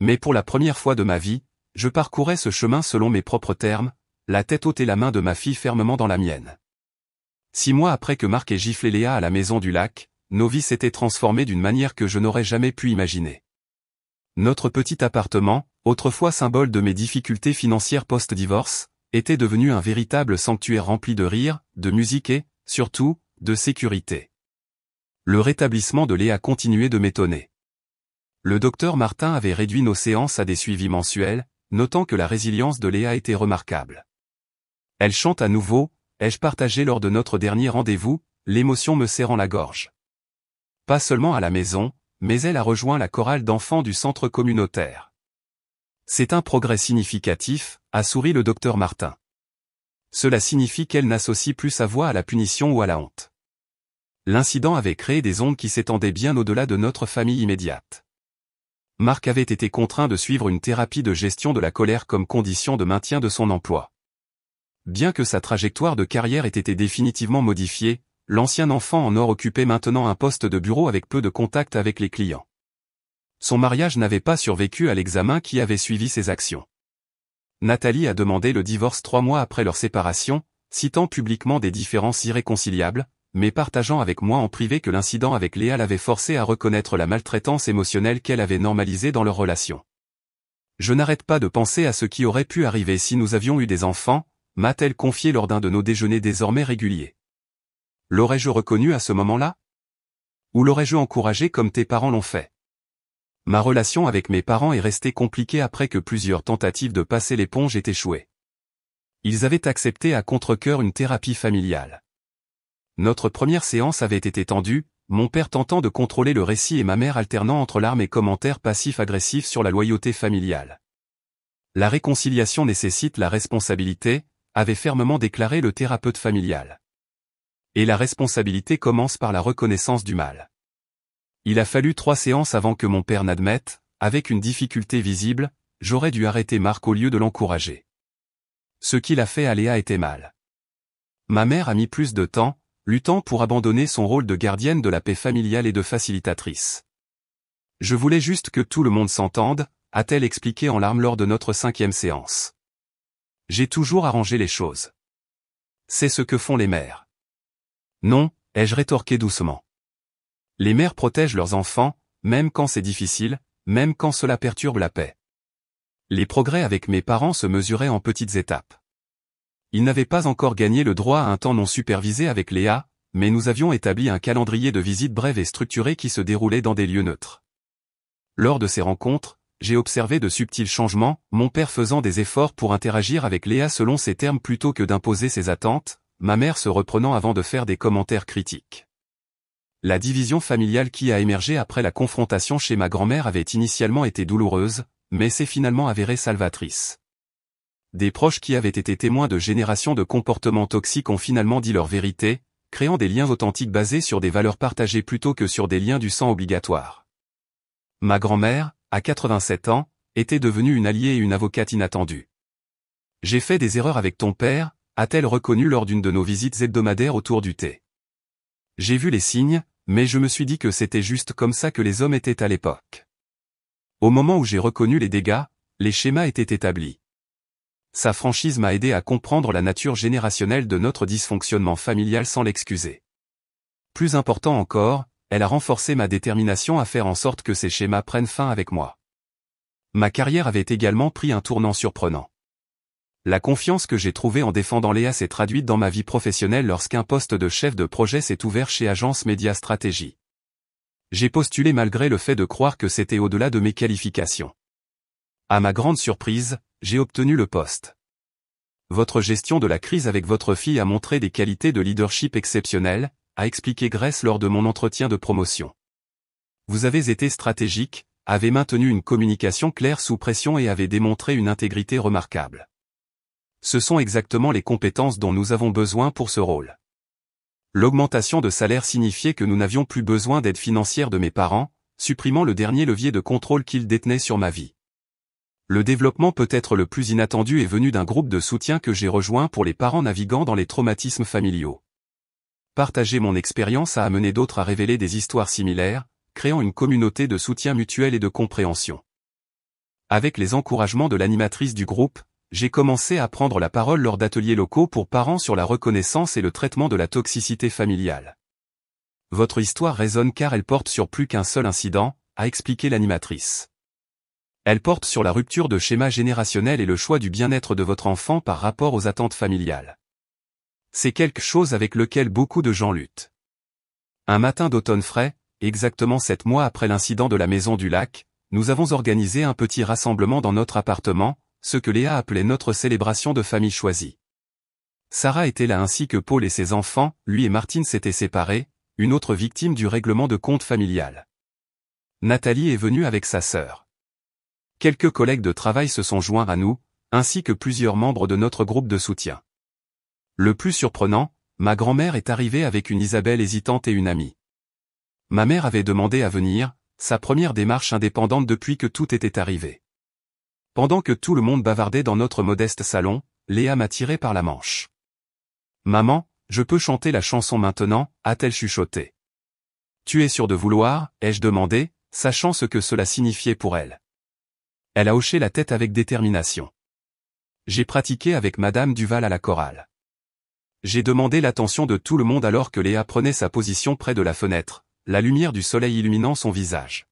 Mais pour la première fois de ma vie, je parcourais ce chemin selon mes propres termes, la tête haute et la main de ma fille fermement dans la mienne. 6 mois après que Marc ait giflé Léa à la maison du lac, nos vies s'étaient transformées d'une manière que je n'aurais jamais pu imaginer. Notre petit appartement, autrefois symbole de mes difficultés financières post-divorce, était devenu un véritable sanctuaire rempli de rire, de musique et, surtout, de sécurité. Le rétablissement de Léa continuait de m'étonner. Le docteur Martin avait réduit nos séances à des suivis mensuels, notant que la résilience de Léa était remarquable. Elle chante à nouveau, ai-je partagé lors de notre dernier rendez-vous, l'émotion me serrant la gorge. Pas seulement à la maison, mais elle a rejoint la chorale d'enfants du centre communautaire. C'est un progrès significatif, a souri le docteur Martin. Cela signifie qu'elle n'associe plus sa voix à la punition ou à la honte. L'incident avait créé des ondes qui s'étendaient bien au-delà de notre famille immédiate. Marc avait été contraint de suivre une thérapie de gestion de la colère comme condition de maintien de son emploi. Bien que sa trajectoire de carrière ait été définitivement modifiée, l'ancien enfant en or occupait maintenant un poste de bureau avec peu de contact avec les clients. Son mariage n'avait pas survécu à l'examen qui avait suivi ses actions. Nathalie a demandé le divorce 3 mois après leur séparation, citant publiquement des différences irréconciliables, mais partageant avec moi en privé que l'incident avec Léa l'avait forcée à reconnaître la maltraitance émotionnelle qu'elle avait normalisée dans leur relation. Je n'arrête pas de penser à ce qui aurait pu arriver si nous avions eu des enfants, m'a-t-elle confié lors d'un de nos déjeuners désormais réguliers. L'aurais-je reconnu à ce moment-là? Ou l'aurais-je encouragé comme tes parents l'ont fait? Ma relation avec mes parents est restée compliquée après que plusieurs tentatives de passer l'éponge aient échoué. Ils avaient accepté à contre-cœur une thérapie familiale. Notre première séance avait été tendue, mon père tentant de contrôler le récit et ma mère alternant entre larmes et commentaires passifs-agressifs sur la loyauté familiale. La réconciliation nécessite la responsabilité, avait fermement déclaré le thérapeute familial. Et la responsabilité commence par la reconnaissance du mal. Il a fallu 3 séances avant que mon père n'admette, avec une difficulté visible, j'aurais dû arrêter Marc au lieu de l'encourager. Ce qu'il a fait à Léa était mal. Ma mère a mis plus de temps, luttant pour abandonner son rôle de gardienne de la paix familiale et de facilitatrice. Je voulais juste que tout le monde s'entende, a-t-elle expliqué en larmes lors de notre 5e séance. J'ai toujours arrangé les choses. C'est ce que font les mères. Non, ai-je rétorqué doucement. Les mères protègent leurs enfants, même quand c'est difficile, même quand cela perturbe la paix. Les progrès avec mes parents se mesuraient en petites étapes. Ils n'avaient pas encore gagné le droit à un temps non supervisé avec Léa, mais nous avions établi un calendrier de visites brèves et structurées qui se déroulait dans des lieux neutres. Lors de ces rencontres, j'ai observé de subtils changements, mon père faisant des efforts pour interagir avec Léa selon ses termes plutôt que d'imposer ses attentes, ma mère se reprenant avant de faire des commentaires critiques. La division familiale qui a émergé après la confrontation chez ma grand-mère avait initialement été douloureuse, mais s'est finalement avérée salvatrice. Des proches qui avaient été témoins de générations de comportements toxiques ont finalement dit leur vérité, créant des liens authentiques basés sur des valeurs partagées plutôt que sur des liens du sang obligatoires. Ma grand-mère, à 87 ans, était devenue une alliée et une avocate inattendue. J'ai fait des erreurs avec ton père, a-t-elle reconnu lors d'une de nos visites hebdomadaires autour du thé. J'ai vu les signes, mais je me suis dit que c'était juste comme ça que les hommes étaient à l'époque. Au moment où j'ai reconnu les dégâts, les schémas étaient établis. Sa franchise m'a aidé à comprendre la nature générationnelle de notre dysfonctionnement familial sans l'excuser. Plus important encore, elle a renforcé ma détermination à faire en sorte que ces schémas prennent fin avec moi. Ma carrière avait également pris un tournant surprenant. La confiance que j'ai trouvée en défendant Léa s'est traduite dans ma vie professionnelle lorsqu'un poste de chef de projet s'est ouvert chez Agence Média Stratégie. J'ai postulé malgré le fait de croire que c'était au-delà de mes qualifications. À ma grande surprise, j'ai obtenu le poste. Votre gestion de la crise avec votre fille a montré des qualités de leadership exceptionnelles, a expliqué Grace lors de mon entretien de promotion. Vous avez été stratégique, avez maintenu une communication claire sous pression et avez démontré une intégrité remarquable. Ce sont exactement les compétences dont nous avons besoin pour ce rôle. L'augmentation de salaire signifiait que nous n'avions plus besoin d'aide financière de mes parents, supprimant le dernier levier de contrôle qu'ils détenaient sur ma vie. Le développement peut-être le plus inattendu est venu d'un groupe de soutien que j'ai rejoint pour les parents naviguant dans les traumatismes familiaux. Partager mon expérience a amené d'autres à révéler des histoires similaires, créant une communauté de soutien mutuel et de compréhension. Avec les encouragements de l'animatrice du groupe, j'ai commencé à prendre la parole lors d'ateliers locaux pour parents sur la reconnaissance et le traitement de la toxicité familiale. Votre histoire résonne car elle porte sur plus qu'un seul incident, a expliqué l'animatrice. Elle porte sur la rupture de schéma générationnel et le choix du bien-être de votre enfant par rapport aux attentes familiales. C'est quelque chose avec lequel beaucoup de gens luttent. Un matin d'automne frais, exactement 7 mois après l'incident de la Maison du Lac, nous avons organisé un petit rassemblement dans notre appartement, ce que Léa appelait notre célébration de famille choisie. Sarah était là ainsi que Paul et ses enfants, lui et Martine s'étaient séparés, une autre victime du règlement de compte familial. Nathalie est venue avec sa sœur. Quelques collègues de travail se sont joints à nous, ainsi que plusieurs membres de notre groupe de soutien. Le plus surprenant, ma grand-mère est arrivée avec une Isabelle hésitante et une amie. Ma mère avait demandé à venir, sa première démarche indépendante depuis que tout était arrivé. Pendant que tout le monde bavardait dans notre modeste salon, Léa m'a tiré par la manche. « Maman, je peux chanter la chanson maintenant » a-t-elle chuchoté. « Tu es sûre de vouloir » ai-je demandé, sachant ce que cela signifiait pour elle. Elle a hoché la tête avec détermination. J'ai pratiqué avec Madame Duval à la chorale. J'ai demandé l'attention de tout le monde alors que Léa prenait sa position près de la fenêtre, la lumière du soleil illuminant son visage.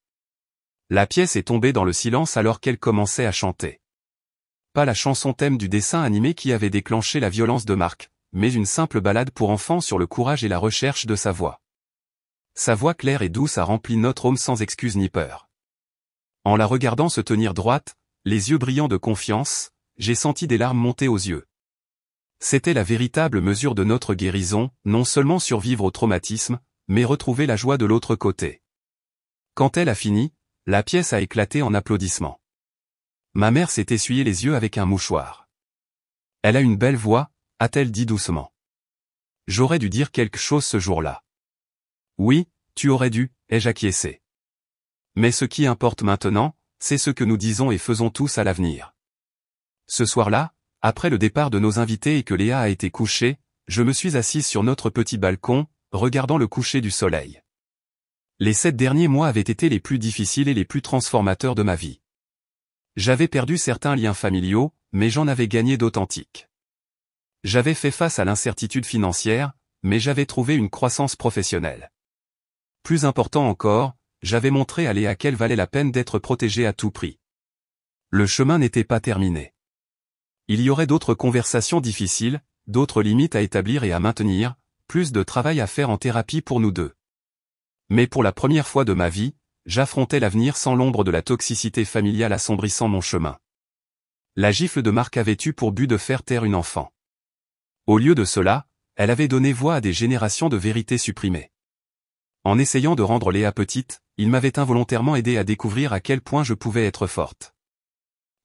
La pièce est tombée dans le silence alors qu'elle commençait à chanter. Pas la chanson thème du dessin animé qui avait déclenché la violence de Marc, mais une simple ballade pour enfants sur le courage et la recherche de sa voix. Sa voix claire et douce a rempli notre âme sans excuse ni peur. En la regardant se tenir droite, les yeux brillants de confiance, j'ai senti des larmes monter aux yeux. C'était la véritable mesure de notre guérison, non seulement survivre au traumatisme, mais retrouver la joie de l'autre côté. Quand elle a fini, la pièce a éclaté en applaudissements. Ma mère s'est essuyé les yeux avec un mouchoir. Elle a une belle voix, a-t-elle dit doucement. J'aurais dû dire quelque chose ce jour-là. Oui, tu aurais dû, ai-je acquiescé. Mais ce qui importe maintenant, c'est ce que nous disons et faisons tous à l'avenir. Ce soir-là, après le départ de nos invités et que Léa a été couchée, je me suis assise sur notre petit balcon, regardant le coucher du soleil. Les 7 derniers mois avaient été les plus difficiles et les plus transformateurs de ma vie. J'avais perdu certains liens familiaux, mais j'en avais gagné d'authentiques. J'avais fait face à l'incertitude financière, mais j'avais trouvé une croissance professionnelle. Plus important encore, j'avais montré à Léa qu'elle valait la peine d'être protégée à tout prix. Le chemin n'était pas terminé. Il y aurait d'autres conversations difficiles, d'autres limites à établir et à maintenir, plus de travail à faire en thérapie pour nous deux. Mais pour la première fois de ma vie, j'affrontais l'avenir sans l'ombre de la toxicité familiale assombrissant mon chemin. La gifle de Marc avait eu pour but de faire taire une enfant. Au lieu de cela, elle avait donné voix à des générations de vérités supprimées. En essayant de rendre Léa petite, il m'avait involontairement aidé à découvrir à quel point je pouvais être forte.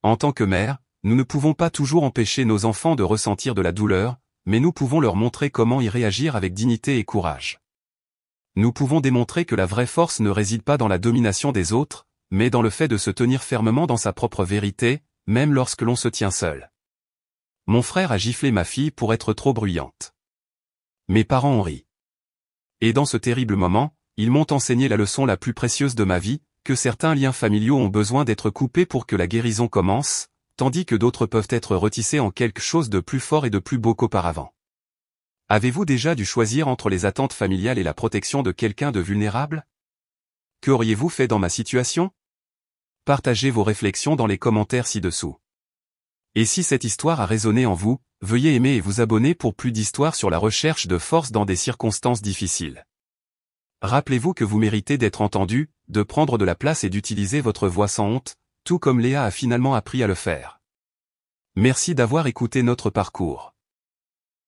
En tant que mère, nous ne pouvons pas toujours empêcher nos enfants de ressentir de la douleur, mais nous pouvons leur montrer comment y réagir avec dignité et courage. Nous pouvons démontrer que la vraie force ne réside pas dans la domination des autres, mais dans le fait de se tenir fermement dans sa propre vérité, même lorsque l'on se tient seul. Mon frère a giflé ma fille pour être trop bruyante. Mes parents ont ri. Et dans ce terrible moment, ils m'ont enseigné la leçon la plus précieuse de ma vie, que certains liens familiaux ont besoin d'être coupés pour que la guérison commence, tandis que d'autres peuvent être retissés en quelque chose de plus fort et de plus beau qu'auparavant. Avez-vous déjà dû choisir entre les attentes familiales et la protection de quelqu'un de vulnérable? Qu'auriez-vous fait dans ma situation? Partagez vos réflexions dans les commentaires ci-dessous. Et si cette histoire a résonné en vous, veuillez aimer et vous abonner pour plus d'histoires sur la recherche de force dans des circonstances difficiles. Rappelez-vous que vous méritez d'être entendu, de prendre de la place et d'utiliser votre voix sans honte, tout comme Léa a finalement appris à le faire. Merci d'avoir écouté notre parcours.